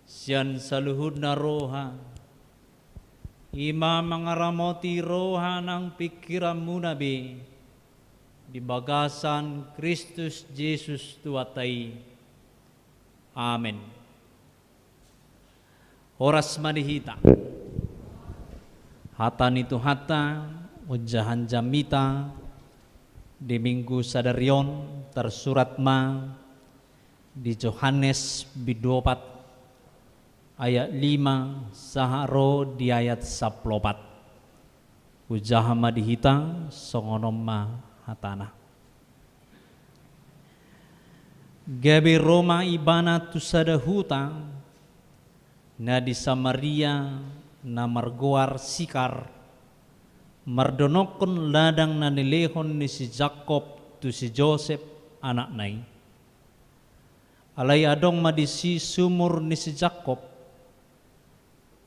siyan sa luhod na roha. Ima mangaramoti roha ng pikiran mo nabi. Di bagasan Kristus Jesus tuatay. Amen. Oras manihita. Hata nito hata, ujahan jamita, di minggu sadaryon, tersurat ma, di Yohanes bidopat ayat 5 saharo di ayat 14 ujaha madihita songonom ma hatana gabi Roma ibana tusada huta na di Samaria na margoar sikar mardonokon ladang na nilehon ni si Jacob tu si Joseph anak nai alay adong madisi sumur ni si Jacob.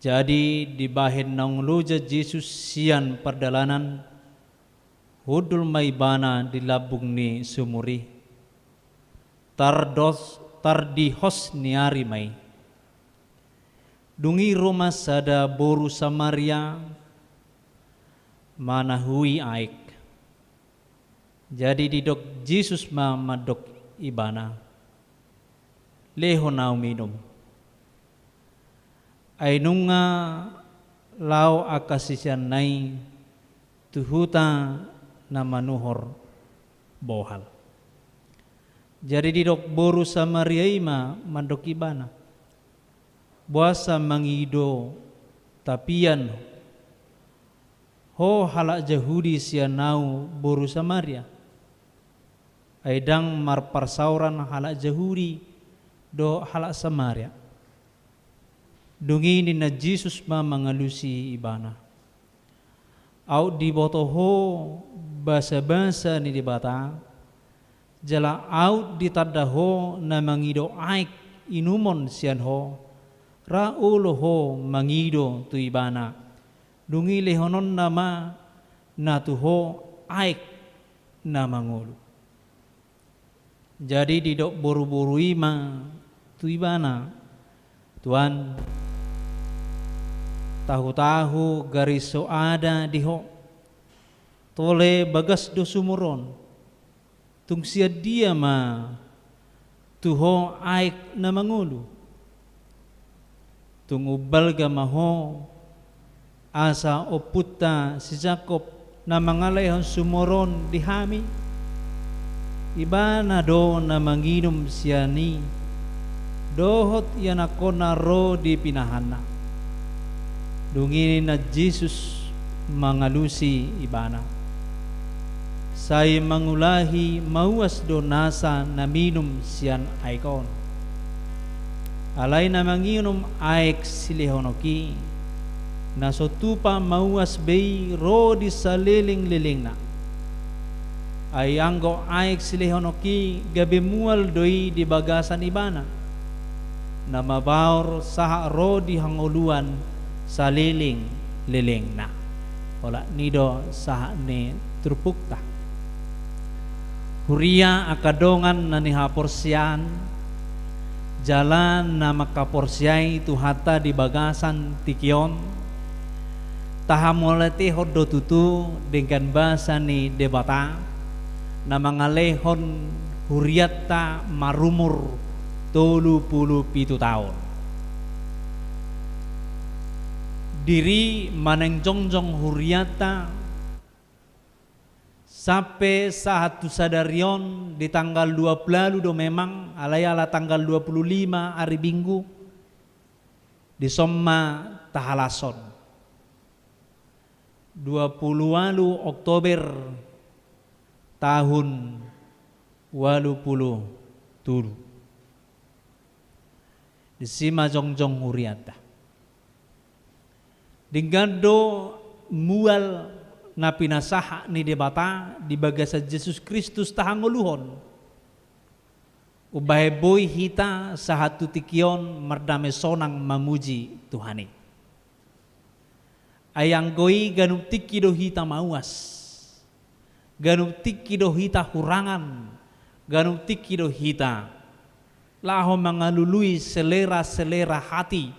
Jadi dibahin ng luja Jesus siyan perdalanan hudul maibana dilabung ni sumuri. Tardihos niari may. Dungi Roma sada boru Samaria manahui aik. Jadi didok Jesus madok ibana. Leho na uminom. Ay nunga lao akasisyan nay tuhuta na manuhor bohal. Jadi didok boru Samaria ima mandok ibana. Buasa mangido tapian ho halak Jahudi siya nau boru Samaria. Ay dang marparsauran halak Jahudi do halak Samaria. Dungi ni na Jesus ma mangalusi ibana. Au di boto ho basa-basa ni di bata jala out ditadaho na mangido aik inumon sian ho raulo ho mangido tu ibana dungi lehonon nama na tu ho aik na mangulu. Jadi didok boru-boru ima tu ibana Tuan tahu-tahu gariso ada diho tole bagas do sumuron tung sia dia ma tuho aik na mangulu tung ubal gamaho asa oputa si Jacob na mangalehon sumuron dihami iba na do na manginom siya ni dohot yan ako na ro di pinahana dungin na Jesus mangalusi ibana say mangulahi mauas do nasa na minum siyan aikon alay na manginom aik silihonoki na sotupa mauas bay ro di saliling-liling na ay anggo aik silihonoki gabi mual doi di bagasan ibana na mabaur saha ro di hanguluan saliling-liling na wala nido saha ni trupukta huria akadongan na nihaporsian jalan na makaporsiay tuhata di bagasan tikion tahamolati hoddo tutu dengan bahasa ni debata na mangalehon huriata marumur 37 tahun diri maneng jongjong huriata sampai saat sadarion di tanggal 20 do memang alayala tanggal 25 hari Minggu di Somma Tahalason 20 Oktober tahun 87 di sima jongjong huriata dinggando mual na pinasaha ni debata di bagasa Jesus Kristus tahanguluhon ubahe boy hita sahatu tikion merdame sonang mamuji Tuhani ayang goi ganum tiki do hita mauas ganum tiki do hita hurangan ganum tiki do hita laho mangalului selera-selera hati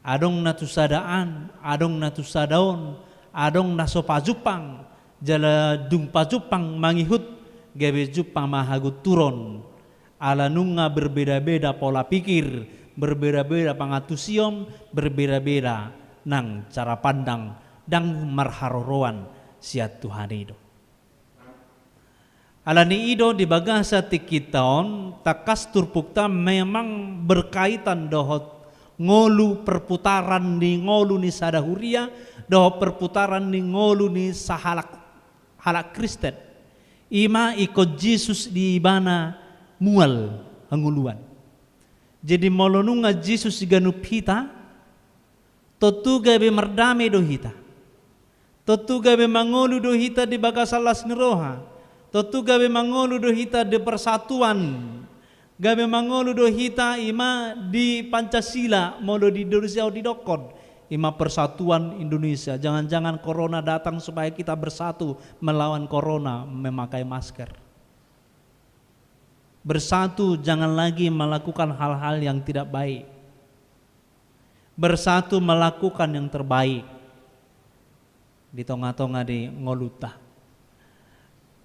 adong natusadaan adong natusadaon adong nasopajupang jala dung pajupang mangihut gabe jupang mahagut turun ala nunga berbeda-beda pola pikir berbeda-beda pangatusiom berbeda-beda nang cara pandang dang marharoroan siat Tuhan itu alani ido di bagasa tikitaon takas turpukta memang berkaitan dohot ngolu perputaran ni ngolu ni sadahuria dohot perputaran ni ngolu ni sahalak halak Kristen ima ikut Jesus di ibana mual anguluan jadi molonunga Jesus ganup hita totu gabe merdame do hita totu gabe mangolu do hita di bagasa las niroha totu gabe mangolu do hita di persatuan gabe mangolu do hita ima di Pancasila modo di Indonesia di dokon ima persatuan Indonesia jangan-jangan corona datang supaya kita bersatu melawan corona memakai masker bersatu jangan lagi melakukan hal-hal yang tidak baik bersatu melakukan yang terbaik di tonga-tonga di ngoluta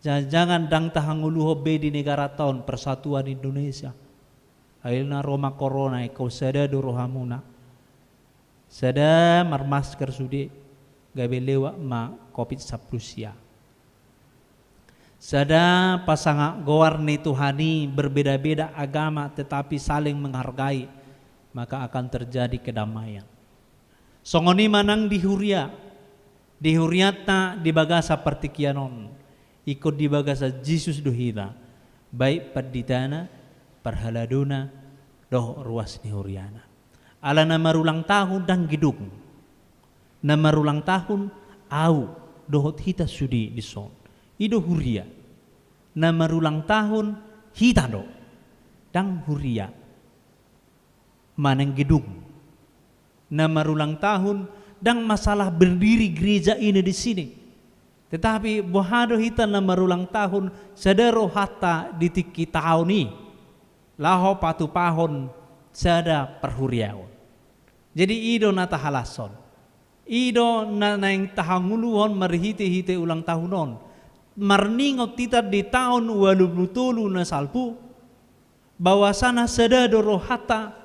jangan dang tahanguluho be di negara tahun persatuan Indonesia. Ailna Roma corona kau sada durohamuna. Sada marmasker sudi gabe lewa ma covid saplusia. Sada pasanga gowarni Tuhani berbeda-beda agama tetapi saling menghargai maka akan terjadi kedamaian. Songoni manang di huria. Di huriata di bagasa partikianon. Ikut di bagasa Jesus dohita baik paditana parhaladuna doh ruas ni huriana ala nama ulang tahun dan gidung nama ulang tahun au dohot hita sudi di son ido huria na marulang tahun hitado dang huria maneng gedung na marulang tahun dang masalah berdiri gereja ini di sini. Tetapi bohado hita na marulang tahun sadaro hatta di tiki tahun ni laho patu pahon sada perhuriaon. Jadi ido na tahalason. Ido na naing tahanguluhon marhite-hite ulang tahunon. Marningot tita di tahun 20 na salpu bahwasana sadaro hatta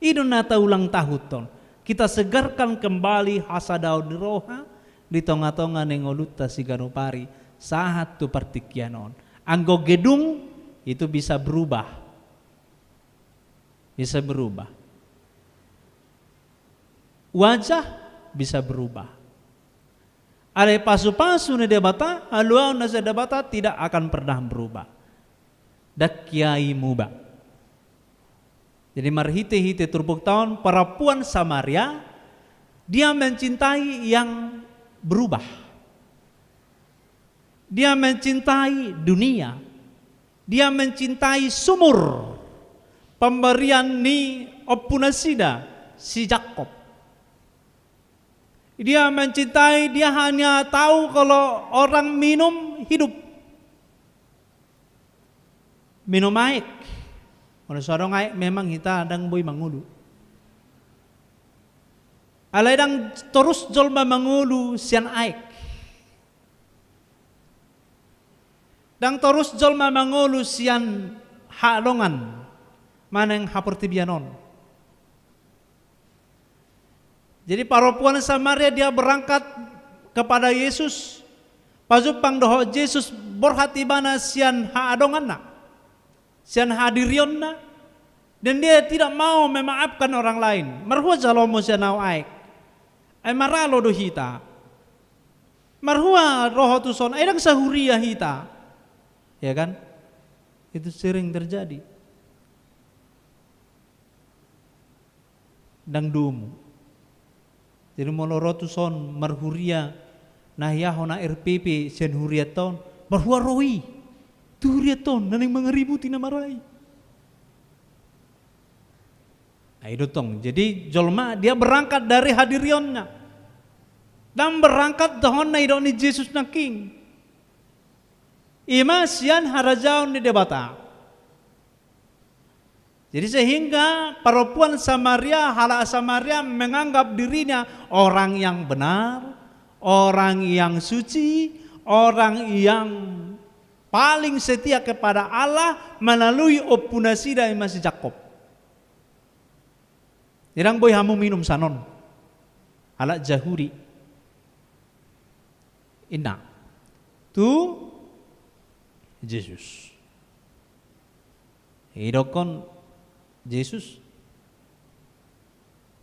ido na ta ulang tahuton. Kita segarkan kembali hasadao di roha di tonga-tonga nengoluta si ganupari sahat tu partikianon. Anggo gedung itu bisa berubah. Bisa berubah. Wajah bisa berubah. Ada pasu-pasu ne debata, haluau nasa debata tidak akan pernah berubah. Dak kiai muba. Jadi marhite-hite turbuk tahun perempuan Samaria dia mencintai yang berubah. Dia mencintai dunia. Dia mencintai sumur pemberian ni Opunasida si Jakob. Dia mencintai, dia hanya tahu kalau orang minum hidup. Minum air. Kalau seorang air memang kita adang boy mangulu. Alai dang terus jolma mangulu sian aik. Dang terus jolma mangulu sian halongan maneng hapertibianon. Jadi perempuan Samaria dia berangkat kepada Yesus. Pazupang doho Yesus berhati bana sian haadongan na. Sian hadirion na. Dan dia tidak mau memaafkan orang lain. Marhua jalomo sian nau aik. Ay maralo do hita. Marhua roho tuson ay dang sahuria hita. Ya kan? Itu sering terjadi. Dang dumu. Jadi moloro tuson marhuria nahyaho na RPP sen huriaton marhua roi. Tu huriaton naneng mangeributi na marai. Itu tong. Jadi jolma dia berangkat dari hadirionnya dan berangkat dohon na idoni Yesus na king. Ima sian harajaon ni debata. Jadi sehingga perempuan Samaria, hala Samaria menganggap dirinya orang yang benar, orang yang suci, orang yang paling setia kepada Allah melalui Opunasida masih Jakob. Irang boy hamu minum sanon. Alak jahuri. Ina. Tu Yesus. Idokon Yesus.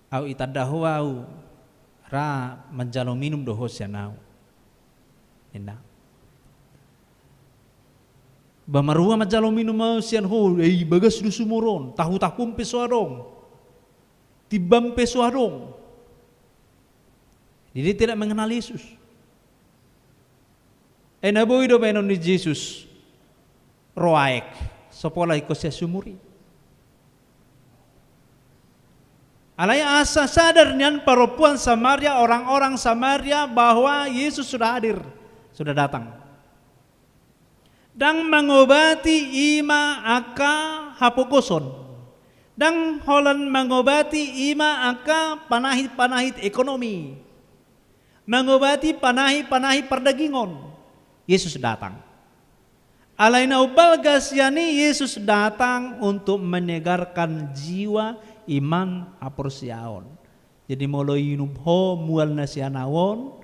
Au itadahu au ra menjalo minum doho sianau. Ina. Bamarua menjalo minum au sian ho. Bagas du sumuron. Tahu-tahu pesuarong. Tibam pesuarong. Jadi tidak mengenal Yesus. Enaboy do benon ni Yesus roaek sopola ikosya sumuri. Alai asa sadar nian perempuan Samaria, orang-orang Samaria bahwa Yesus sudah hadir, sudah datang. Dan mengobati ima aka hapokoson. Dan holan mengobati ima aka panahit-panahit ekonomi. Mengobati panahit-panahit perdagingon. Yesus datang. Alaina ubalgas yani Yesus datang untuk menyegarkan jiwa iman aporsiaon. Jadi molo inubho mual nasianawon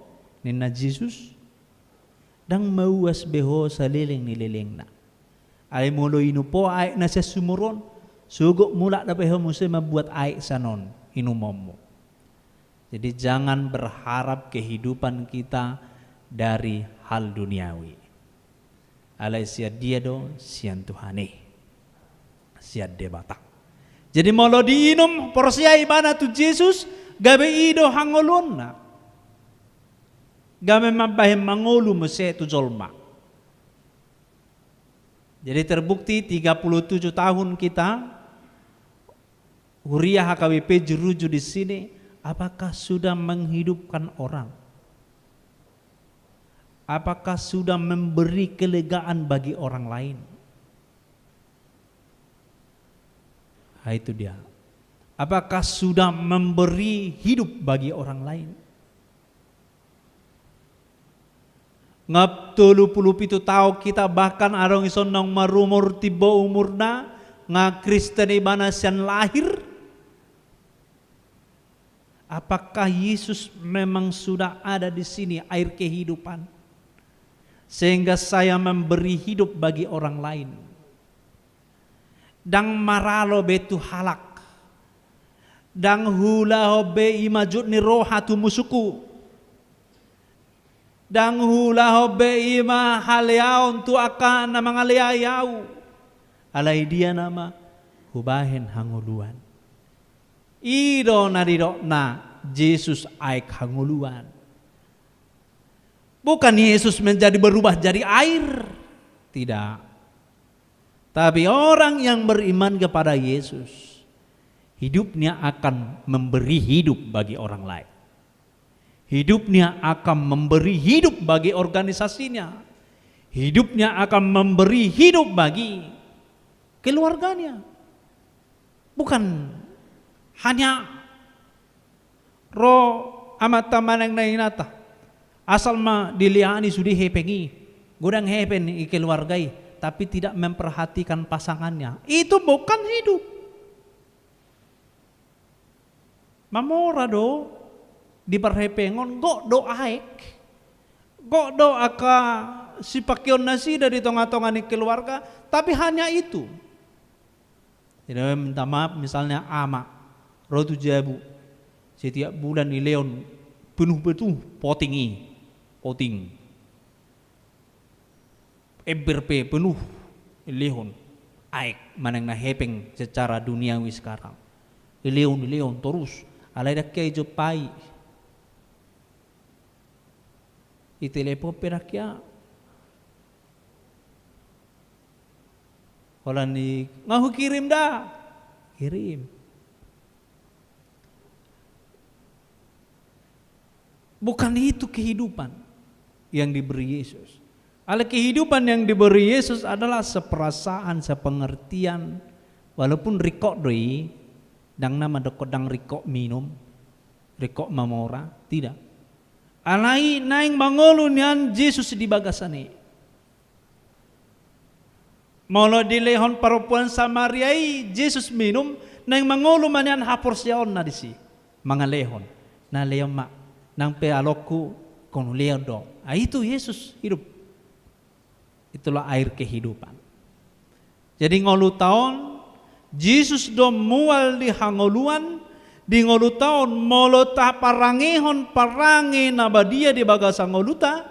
nina Yesus dang mauas beho saliling nililing na. Ay molo inupo ay nasa sumuron sugok mula na beho musi membuat ay sanon inumomo. Jadi jangan berharap kehidupan kita dari hal duniawi. Alai siad dia do sian Tuhane. Siad debata. Jadi molo diinum porsia ibana tu Yesus gabe ido hangolon na. Gabe mabahim mangolu mese tu jolma. Jadi terbukti 37 tahun kita Huria HKBP Jeruju di sini, apakah sudah menghidupkan orang? Apakah sudah memberi kelegaan bagi orang lain? Nah, itu dia. Apakah sudah memberi hidup bagi orang lain? Ngap 37 tahun kita bahkan arong ison nang marumur tiba umurna nga Kristen ibana sian lahir. Apakah Yesus memang sudah ada di sini air kehidupan sehingga saya memberi hidup bagi orang lain? Dang maralo betu halak, dang hula hobe imajud ni rohatu musuku. Dang hula hobe ima haleaon tu akan na mga liayaw. Alay dia nama hubahen hanguluan. Ido na dido na Yesus aik hanguluan. Bukan Yesus menjadi berubah jadi air. Tidak. Tapi orang yang beriman kepada Yesus, hidupnya akan memberi hidup bagi orang lain. Hidupnya akan memberi hidup bagi organisasinya. Hidupnya akan memberi hidup bagi keluarganya. Bukan hanya roh amat tamanang na inata. Asal ma diliani sudi hepengi. Gudang hepen i keluargai. Tapi tidak memperhatikan pasangannya. Itu bukan hidup. Mamora do. Di perhepengon go do aek, go do aka si pakyon nasi dari tonga-tonga ni keluarga, tapi hanya itu. Tidak minta maaf misalnya ama, rotu jabu, setiap bulan di leon penuh betul poting, EBRP penuh leon, aek manang na hepeng secara duniawi sekarang, leon terus, alai dak kejo pai. Itelepo perakya. Kalau ni ngahu kirim dah, kirim. Bukan itu kehidupan yang diberi Yesus. Ala kehidupan yang diberi Yesus adalah seperasaan, sepengertian, walaupun rikok doi, dang nama dekodang rikok minum, rikok mamora, tidak. Alai naing mangolu nian Yesus di bagasane. Molo di lehon perempuan Samaria Yesus minum naing mangolu manian hapor siaon na disi. Mga lehon. Na lehon mak nang pealoku kono lehon do. Itu Yesus hidup. Itulah air kehidupan. Jadi ngolu tahun Yesus do mual di hangoluan. Di ngolu tahun molo ta parangehon parange nabadia di bagasa ngoluta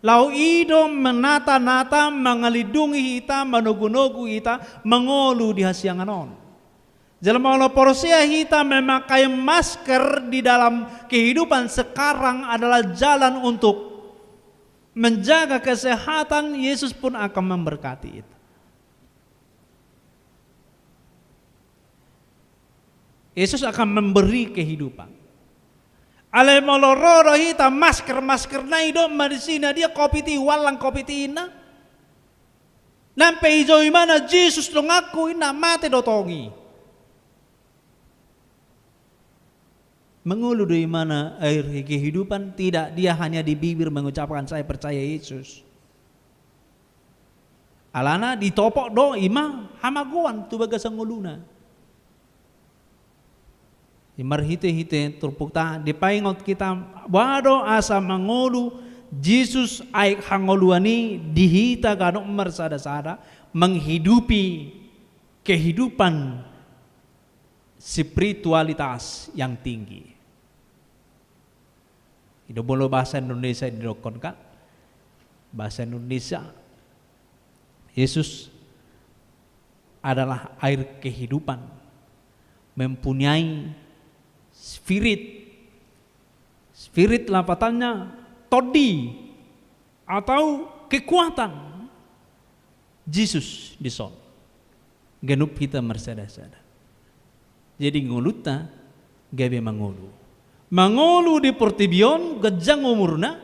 lau ido menata-nata mengalidungi kita manogu-nogu kita mengolu di hasianganon. Jalan molo porsia kita memakai masker di dalam kehidupan sekarang adalah jalan untuk menjaga kesehatan. Yesus pun akan memberkati itu. Yesus akan memberi kehidupan. Ale molororo hita masker na ido medisina dia kopiti walang kopiti ina. Nampe ijo imana Yesus dong aku ina mate dotongi. Mengulu dari mana air kehidupan? Tidak, dia hanya di bibir mengucapkan saya percaya Yesus. Alana ditopok do ima hamaguan tu bagasa nguluna. Marhite-hite turpukta dipaingot kita wado asa mangolu Jesus aik hangoluani dihita kanok mersada-sada menghidupi kehidupan spiritualitas yang tinggi. Itu boleh bahasa Indonesia didokonkan. Bahasa Indonesia Yesus adalah air kehidupan, mempunyai spirit lapatannya todi atau kekuatan. Jesus di son. Genup kita mersada-sada. Jadi nguluta gabe mangulu. Mangulu di portibion gajang umurna.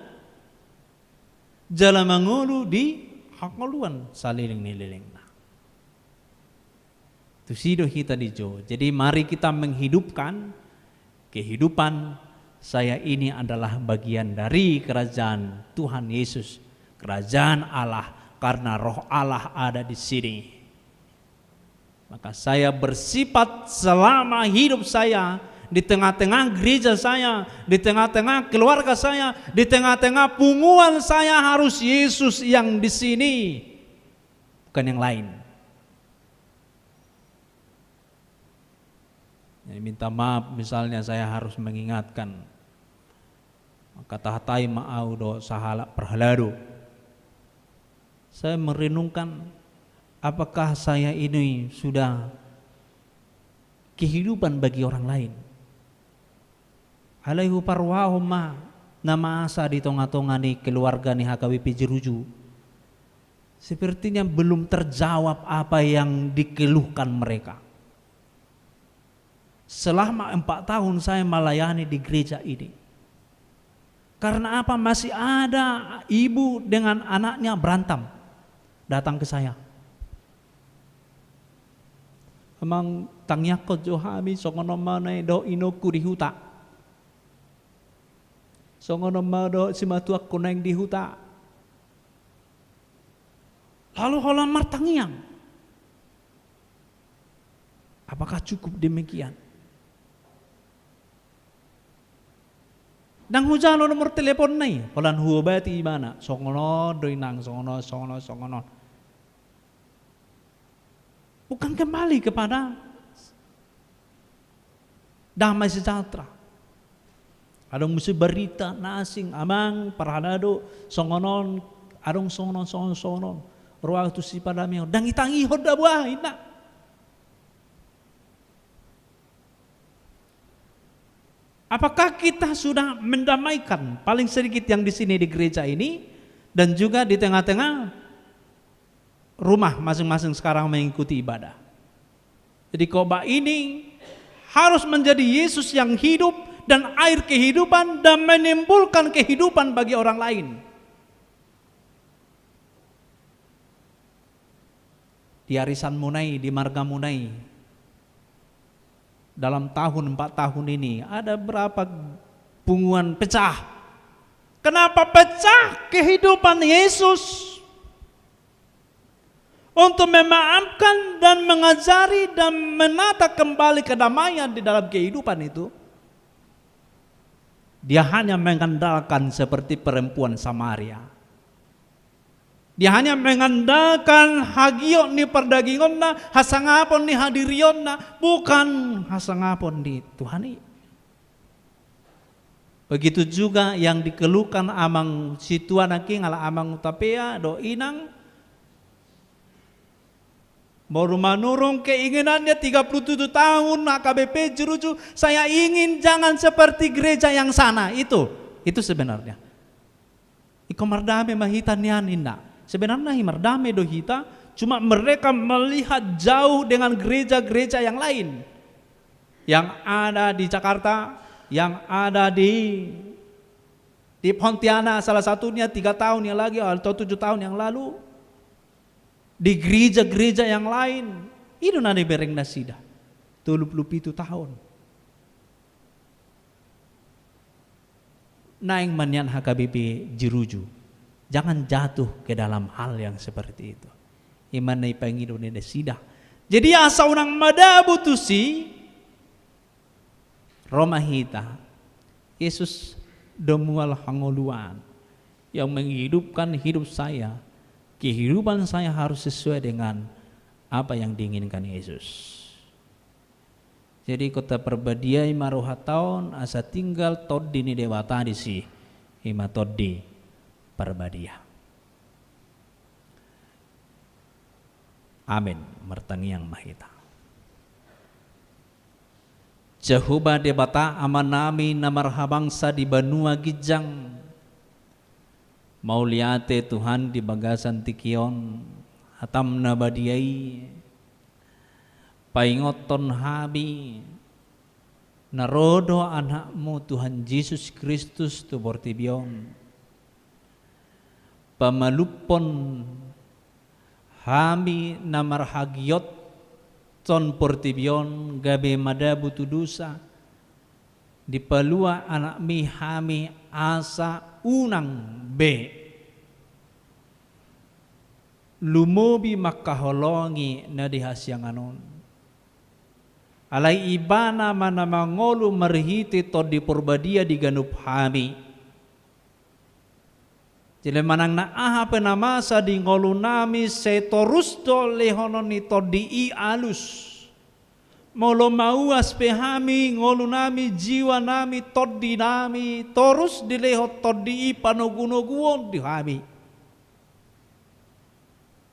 Jala mangulu di hakoluan saliling nililingna. Itu sido kita di Jo. Jadi mari kita menghidupkan kehidupan saya ini adalah bagian dari kerajaan Tuhan Yesus, kerajaan Allah, karena roh Allah ada di sini. Maka saya bersifat selama hidup saya, di tengah-tengah gereja saya, di tengah-tengah keluarga saya, di tengah-tengah punguan saya harus Yesus yang di sini, bukan yang lain. Jadi minta maaf misalnya saya harus mengingatkan kata hatai ma'au do sahala perhalado. Saya merenungkan apakah saya ini sudah kehidupan bagi orang lain. Alaihu parwahumma nama asa di tonga-tonga ni keluarga ni HKBP Jeruju. Sepertinya belum terjawab apa yang dikeluhkan mereka. Selama 4 tahun saya melayani di gereja ini. Karena apa? Masih ada ibu dengan anaknya berantem datang ke saya. Emang tangyakot johami songono manay do inoku di huta. Songono mado si matuak kuneng di huta. Lalu holamar tangyang. Apakah cukup demikian? Nang hujano nomor telepon nai, holan huobati mana? Songono doinang songono. Bukan kembali kepada damai sejahtera. Adong musi berita nasing amang parhalado songonon, adong songonon. Ruang tu si padamio dang itangi hoda buah ina. Apakah kita sudah mendamaikan paling sedikit yang di sini di gereja ini dan juga di tengah-tengah rumah masing-masing sekarang mengikuti ibadah. Jadi khotbah ini harus menjadi Yesus yang hidup dan air kehidupan dan menimbulkan kehidupan bagi orang lain. Di arisan Munai, di marga Munai, dalam 4 tahun ini ada berapa punguan pecah. Kenapa pecah? Kehidupan Yesus untuk memaafkan dan mengajari dan menata kembali kedamaian di dalam kehidupan itu. Dia hanya mengandalkan seperti perempuan Samaria. Dia hanya mengandalkan hagio ni perdagingonna, hasangapon ni hadirionna, bukan hasangapon di Tuhani. Begitu juga yang dikeluhkan amang situan aking ala amang utapea do inang. Baru manurung keinginannya 37 tahun HKBP Jeruju, saya ingin jangan seperti gereja yang sana itu sebenarnya. Iko mardame mahitan nian inna. Sebenarnya mardame do hita, cuma mereka melihat jauh dengan gereja-gereja yang lain. Yang ada di Jakarta, yang ada di Pontianak salah satunya 3 tahun yang lagi atau 7 tahun yang lalu. Di gereja-gereja yang lain, itu nade bereng nasida 37 tahun. Naing manyan HKBP Jeruju. Jangan jatuh ke dalam hal yang seperti itu. Iman na ipangido ni nasida. Jadi asa unang madabu tu si Romahita. Yesus domual hangoluan yang menghidupkan hidup saya. Kehidupan saya harus sesuai dengan apa yang diinginkan Yesus. Jadi kota perbadiai maruha tahun asa tinggal toddi ni dewata di si ima toddi perbadia. Amin. Mertangi yang mahita. Jehuba debata amanami namarhabangsa di Banua Gijang. Mauliate Tuhan di bagasan tikion hatam nabadiai paingoton habi narodo anakmu Tuhan Yesus Kristus tu bortibion pamalupon hami namarhagiot ton portibion gabe madabu tu dosa dipalua anak mi hami asa unang be lumobi makaholongi na dihasyanganon alai ibana mana mangolu marhiti to di purbadia di ganup hami jile manang na aha penamasa di ngolu nami setorus do lehonon ni to di i alus molo mauas pehami ngolu nami jiwa nami toddi nami torus dilehot toddi panogunoguon di hami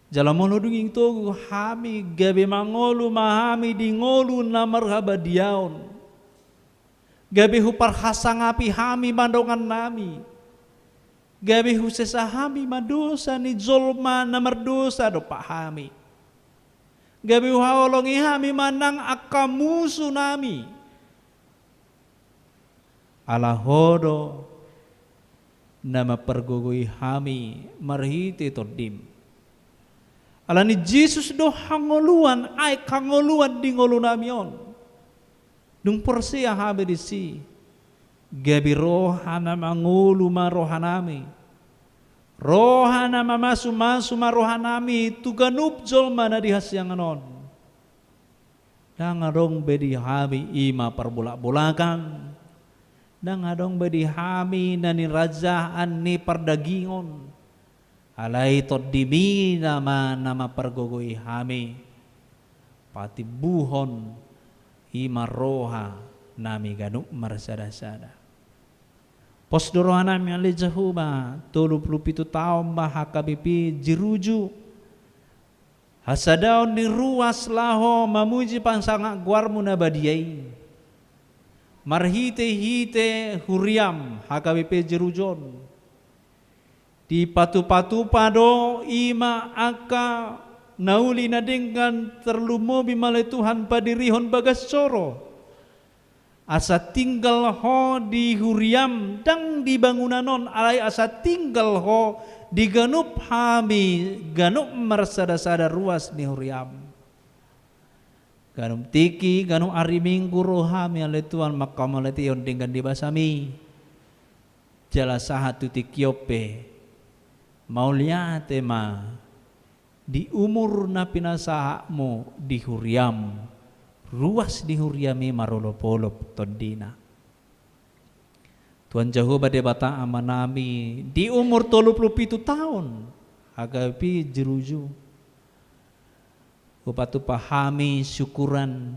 jala molo dunging togu hami gabe mangolu mahami di ngolu namarhaba diaon gabe hupar hasangapi hami mandongan nami gabe husesa hami madosa ni zolma namardosa do pahami gabi haolongi hami manang akamusu nami ala hodo nama pergogoi hami marhiti todim ala ni Jesus do hangoluan ay kangoluan di ngolu namion dung persia hami disi gabi rohana mangulu marohanami rohana mamasu marohanami tuganup jolma na dihasyanganon dangadong bedi hami ima perbulak-bulakan dangadong bedi hami nani rajaan ni perdagingon alai todimi nama pergogoi hami pati buhon ima roha nami ganup marsada-sada pos dorohana mi ale Jehovah 37 tahun bah HKBP jiruju hasadaon ni ruas laho mamuji pansanga guarmu nabadiai marhite-hite huriam HKBP jirujon di patu-patu pado ima aka nauli na dengan terlumobi male Tuhan padirihon bagas coro asa tinggal ho di huriam dang di bangunanon alai asa tinggal ho di ganup hami ganup marsada-sada ruas ni huriam ganup tiki ganup ari minggu rohami alai Tuhan makamalati yon dengan dibasami jala sahatu tikiope mau lihat ma di umur na pinasahamu di huriam ruas di huriami marolopolop tondina Tuhan Jehovah debata amanami di umur 37 tahun agapi jeruju upatu pahami syukuran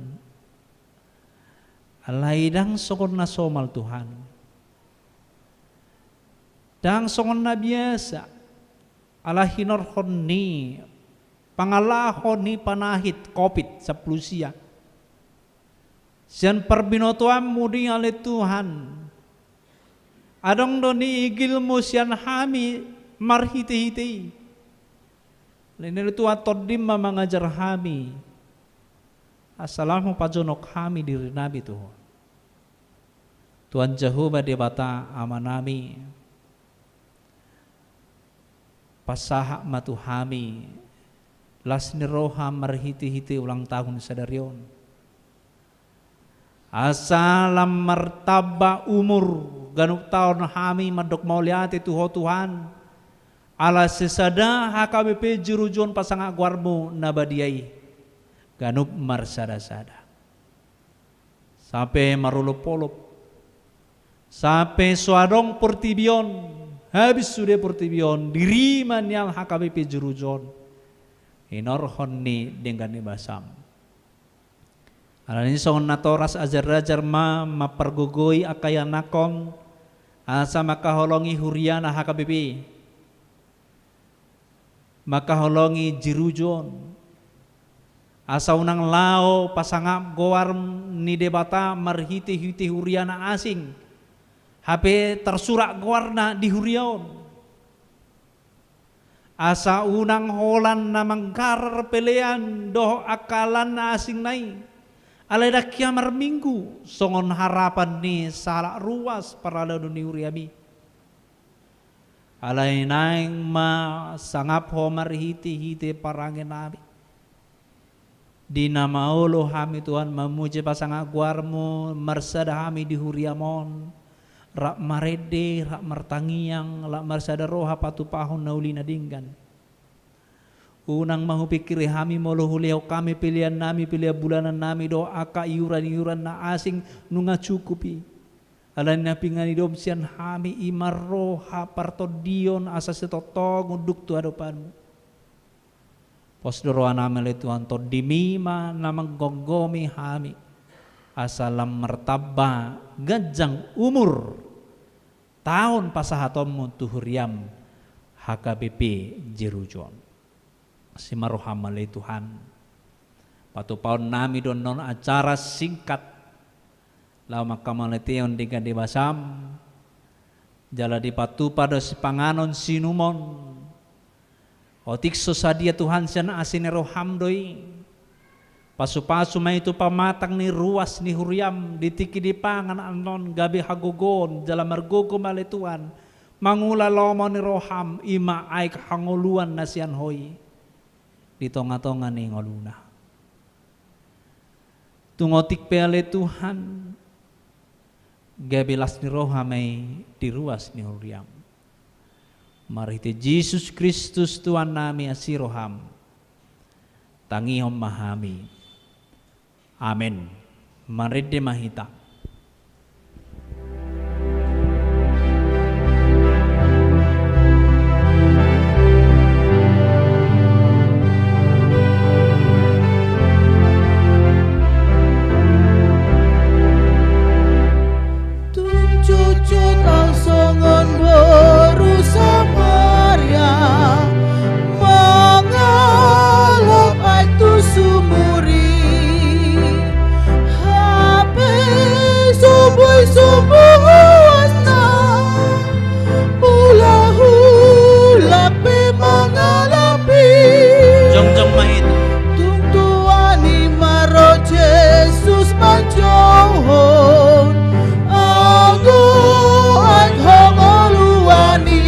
alaidang sokon na somal Tuhan dang sokon na biasa alahinor honni pangalahon ni panahit COVID sa plusia sian perbinotoam mudi ale Tuhan adong doni igilmu sian hami marhiti-hiti lain Tuhan todim mengajar hami assalamu pajonok hami diri nabi Tuhan Jehovah debata amanami pasaha matu hami lasni roha marhiti-hiti ulang tahun sadarion asalam martaba umur ganuk tahun hami madok mauliati Tuhan ala sesada HKBP jurujon pasang guarmu nabadiai ganuk marsada-sada sampai marulopolop sampai suadong portibion habis sudah portibion diriman yang HKBP jurujon inor honni dengan ibasam alani songon natoras ajar-ajar ma pergogoi akaya nakon asa makaholongi huriana HKBP makaholongi jirujon asa unang lao pasangap goar ni debata marhiti-hiti huriana asing HP tersurak goarna di hurion asa unang holan na mangkarar pelean doh akalan na asing nai. Alay da kiamar minggu songon harapan ni salak ruas para lalu ni uriami. Alay naing ma sangap homar hiti parangin nabi. Di nama Allah kami Tuhan memuji pasang aguarmu mersada kami di huriamon rak marede rak martangiang rak mersada roha patu pahun nauli nadinggan unang mahu pikiri kami molo huleo kami pilihan nami pilihan bulanan nami doa ka iuran na asing nunga cukupi alan na pingani dom sian kami imar roha partodion asa setotong unduk tu adopanmu. Posdoro anamel Tuhan to dimima namang gonggomi hami asalam mertaba gajang umur tahun pasahatonmu tuhuriam HKBP Jerujon si marohamale Tuhan patu paun nami don non acara singkat lau makamaletion diga di basam jala di patu pada sipanganon sinumon otik sosadia Tuhan sian asinero hamdoi pasu-pasu may itu pamatang ni ruas ni huriam ditiki di pangan anon gabi hagogon jala margogo male Tuhan mangula lomo ni roham ima aik hangoluan na sian hoi di tonga-tonga ni ngoluna tungotik pele Tuhan gabi las ni rohamay di ruas ni huriam. Mari te Yesus Kristus Tuhan nami asiroham tangihom mahami amin. Mari de mahita tuncucut ang songon boru Samaria mangalap ay tusumuri hape subuy na hula-hula pe mangalapi jong mahita tungtuan ni maro Jesus manjohon ako ang hangoluani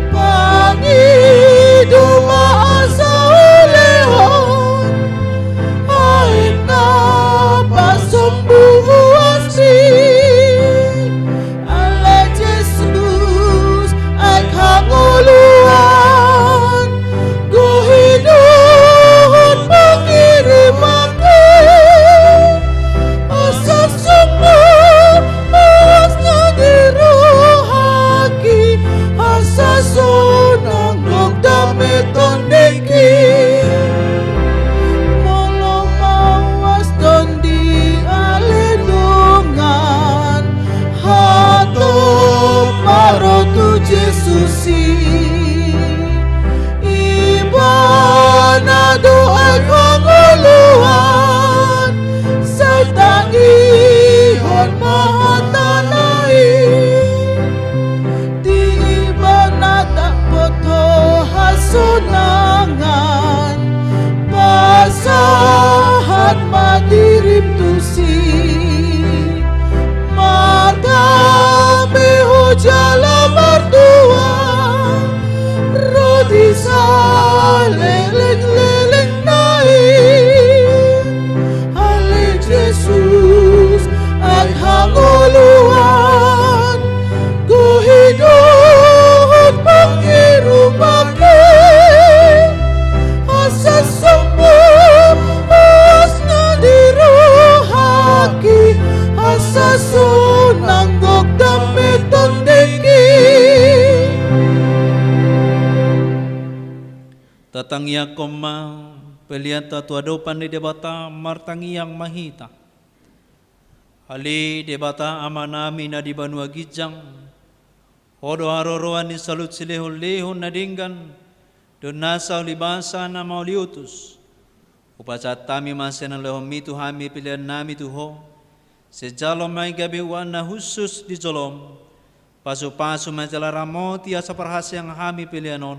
pangidumaan sa ulehon ay napasumbuasi ala Jesus ang hangoluan guhinuhon pangirimake asa semua asna dirohaki asa sonang dog dameton deki molo mawas don di alendungan hatop marotu Jesusi ibana doa kanguluan sa tangihon mahatanai di ibana takpoto hasunangan pasahat madirim tusi madami hujala mertua rodi saleleng-leleng naik ale Jesus ang hanguluan guhiduhon pangirumake asa semua asna dirohaki asa sunang gok dameton deki tatangya koma peliata tuadopan di debata martangiyang mahita ali debata amanami na di banua gijang hodo haroroan ni salut silehon-lehon na dinggan don nasa libasa na mauliutus upacat tami masen lehom mitu hami pilihan nami tuho sejalo may gabi wan na husus di jolom Pasu-pasu majalah ramoti asa perhas yang hami pilihanon.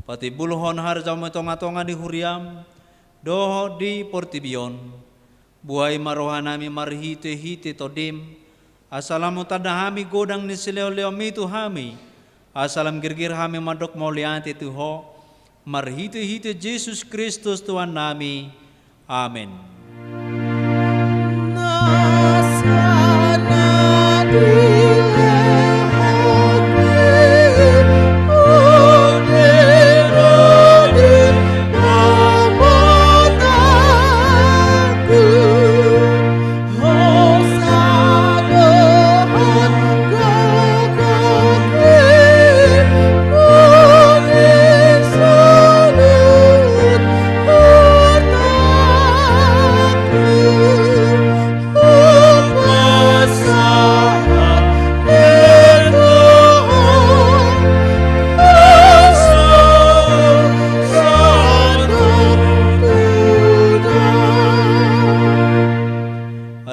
Pati buluhon harja metonga-tonga di huriam. Doho di portibion. Buai marohanami marhite-hite todim. Asalamu tadahami godang ni sileo-leo mitu hami. Asalam girgir hami madok mauliante tuho. Marhite-hite Yesus Kristus Tuhan nami. Amin.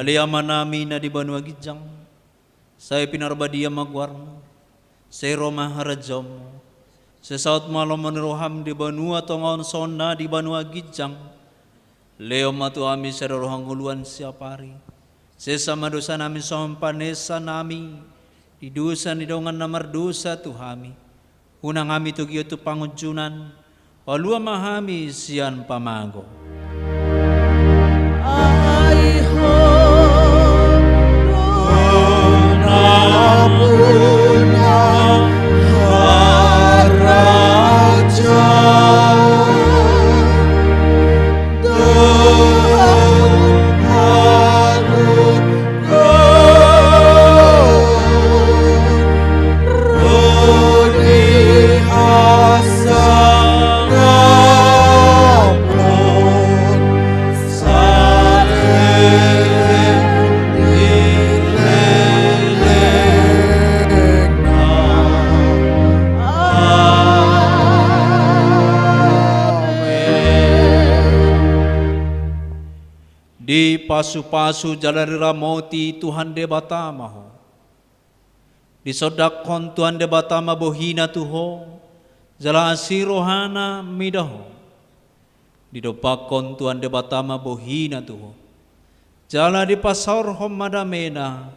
Aliyaman namin na di banua gijang, saya pinarbadia magwarno, saya Roma harajom, saya saut malam meneroham di banua tongon sona di banua gijang, leo matu ami saya rohang uluan siapari, saya sama dosa nami sompanesa nami, di dosa ni dongan namar dosa tuhami, unang ami tu giyo tu pangujunan, walua mahami sian pamago. Di pasu-pasu jalari ramoti Tuhan de batamaho. Di sodakon Tuhan de batama bohina tuho. Jala asirohana midaho. Di dopakon Tuhan de batama bohina tuho. Jala di pasar homadamena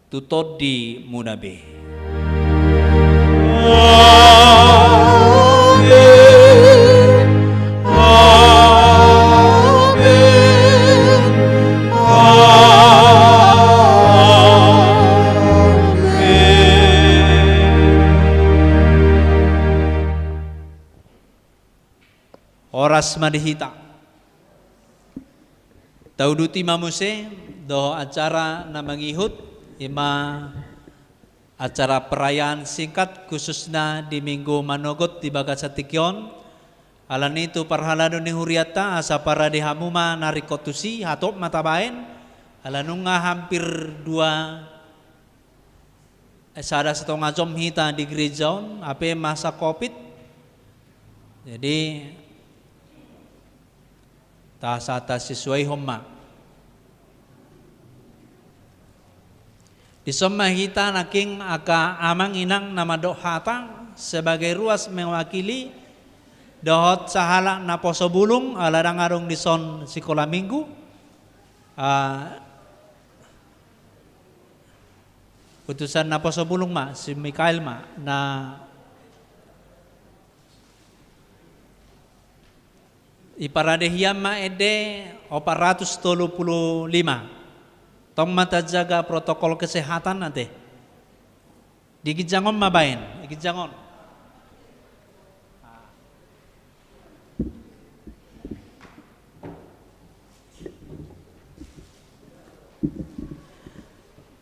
tutodi munabe. Oras madihita. Tauduti mamuse do acara na mangihut ima acara perayaan singkat khususnya di Minggu Manogot di Bagasatikyon. Alan itu parhalado ni huriata asa para di hamuma narikotusi hatop matabain. Alanunga hampir sada setengah jam hita di gerejaon ape masa Covid. Jadi tasata sesuai homma. Di somma hita naking aka amang inang nama dohata sebagai ruas mewakili dohot sahala na poso bulung aladang arung di son sekolah minggu. Putusan na poso bulung ma si Mikael ma na iparadehiyam ma ede 435. Tong mata jaga protokol kesehatan nanti. Di Gijangon mabain, di Gijangon.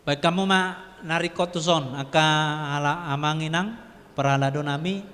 Baik kamu ma narikot tuson aka hala amanginang perhalado nami.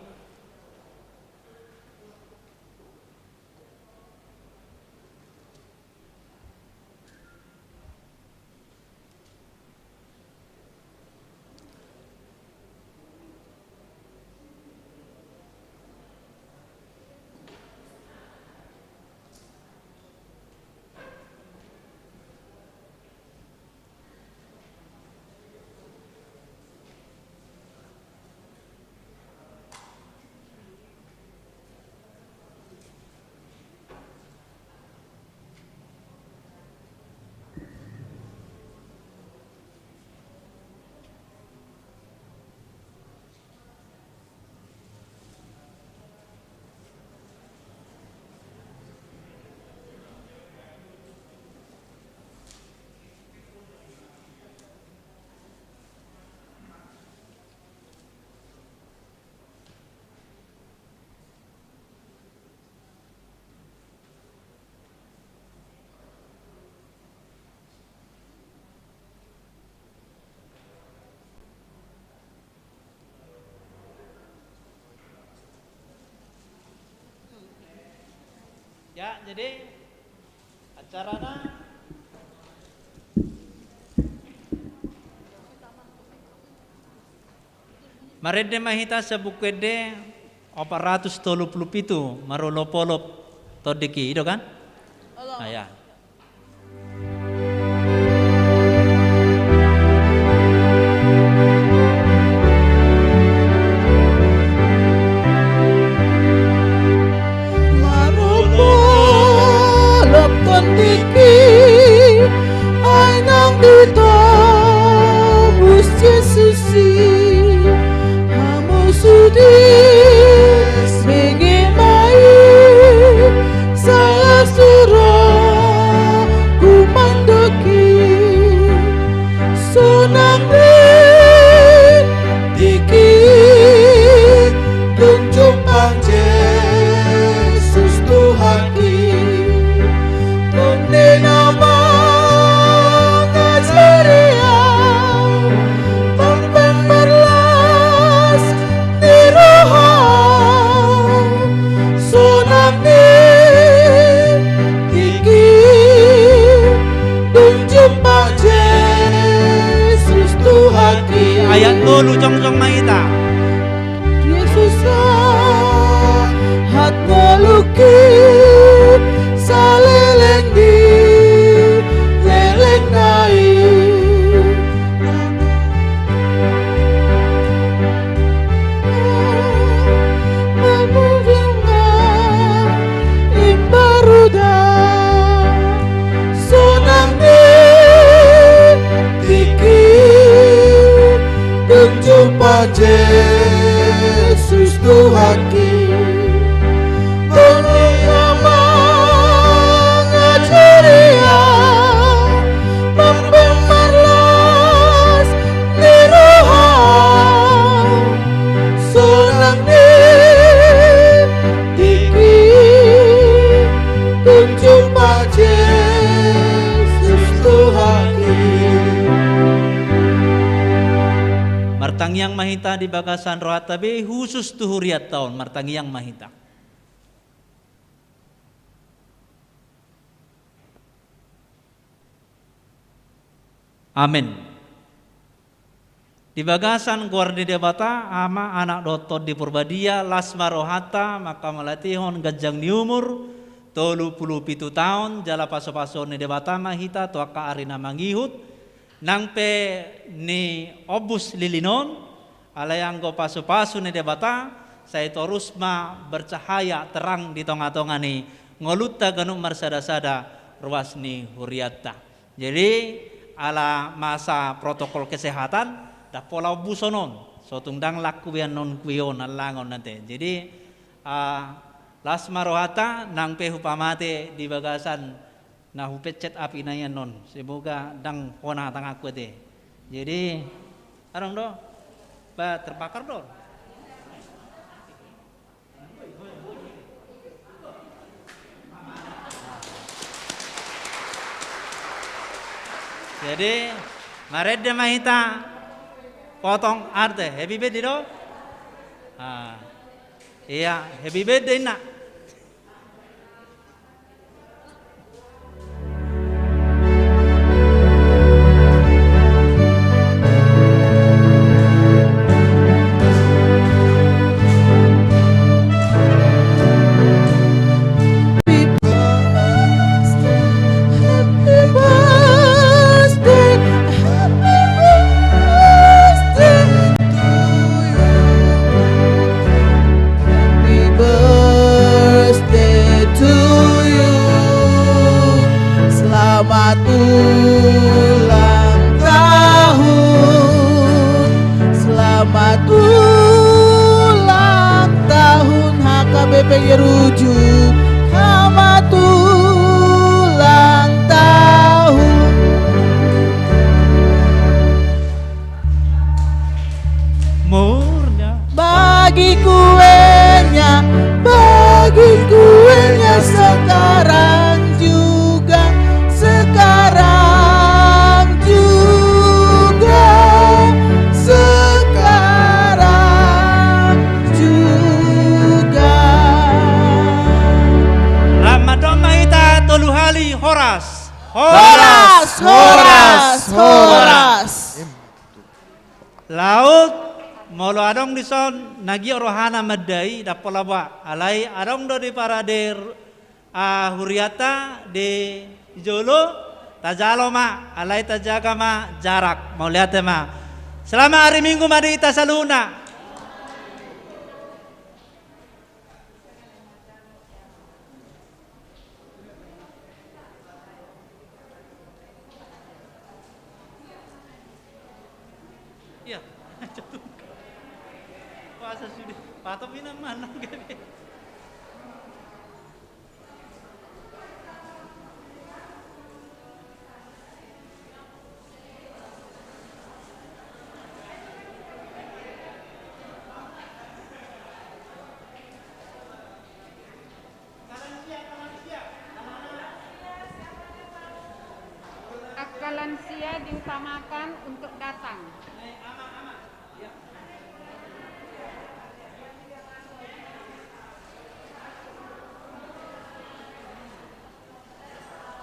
Ya, jadi acaranya Marede mahita sebukede 437 marolopolop todiki itu kan? Ah, ya. Marupolop tondiki ay nang dito Yesusi Hamusudis bigimai saya surah kumandoki sunang diki tunjumpang Yesus Tuhaki tunde nama ngajaria tanpa berlas di roha sunang diki tunjumpang Yesus Tuhaki Ayat dulu jong-jong mahita. Yesus hat ngelukit saleleng di leleng naik memudingkan imbaruda sonang tiki jumpa Yesus Tuhaki dunia mengajaria memberlas di roha sonang tiki jumpa Yesus Tuhaki Martangyang mahita di bagasan rohatabe khusus tuhuriat tahun martangyang mahita. Amin. Di bagasan guardi debata ama anak dotot di Purbadia lasma rohata maka melatihon gajang ni umur 37 tahun jala paso-paso ni debata mahita tuaka arina mangihut nang pe ni obus lilinon alayang go pasu-pasu ni debata saya torusma bercahaya terang di tonga-tonga ni ngolutta ganum marsada-sada ruas ni huriatta. Jadi ala masa protokol kesehatan da pola busonon sotungdang lakuian non kuion alangon nanti. Jadi lasma rohata nang pe hupamate di bagasan nah hupecet api naya non semoga dang pona tang aku deh. Jadi arang do ba terbakar do. Jadi marede mahita potong arte happy birthday do. Iya happy birthday nak. Happy birthday laut molo adong dison nagi rohana madai dapolaba alai adong do di parader huriata de jolo tajalo ma alai tajaga ma jarak mau lihat ma selama hari Minggu madi tasaluna. Iya, puasa sudah, patop ini mana gak? Lansia diutamakan untuk datang.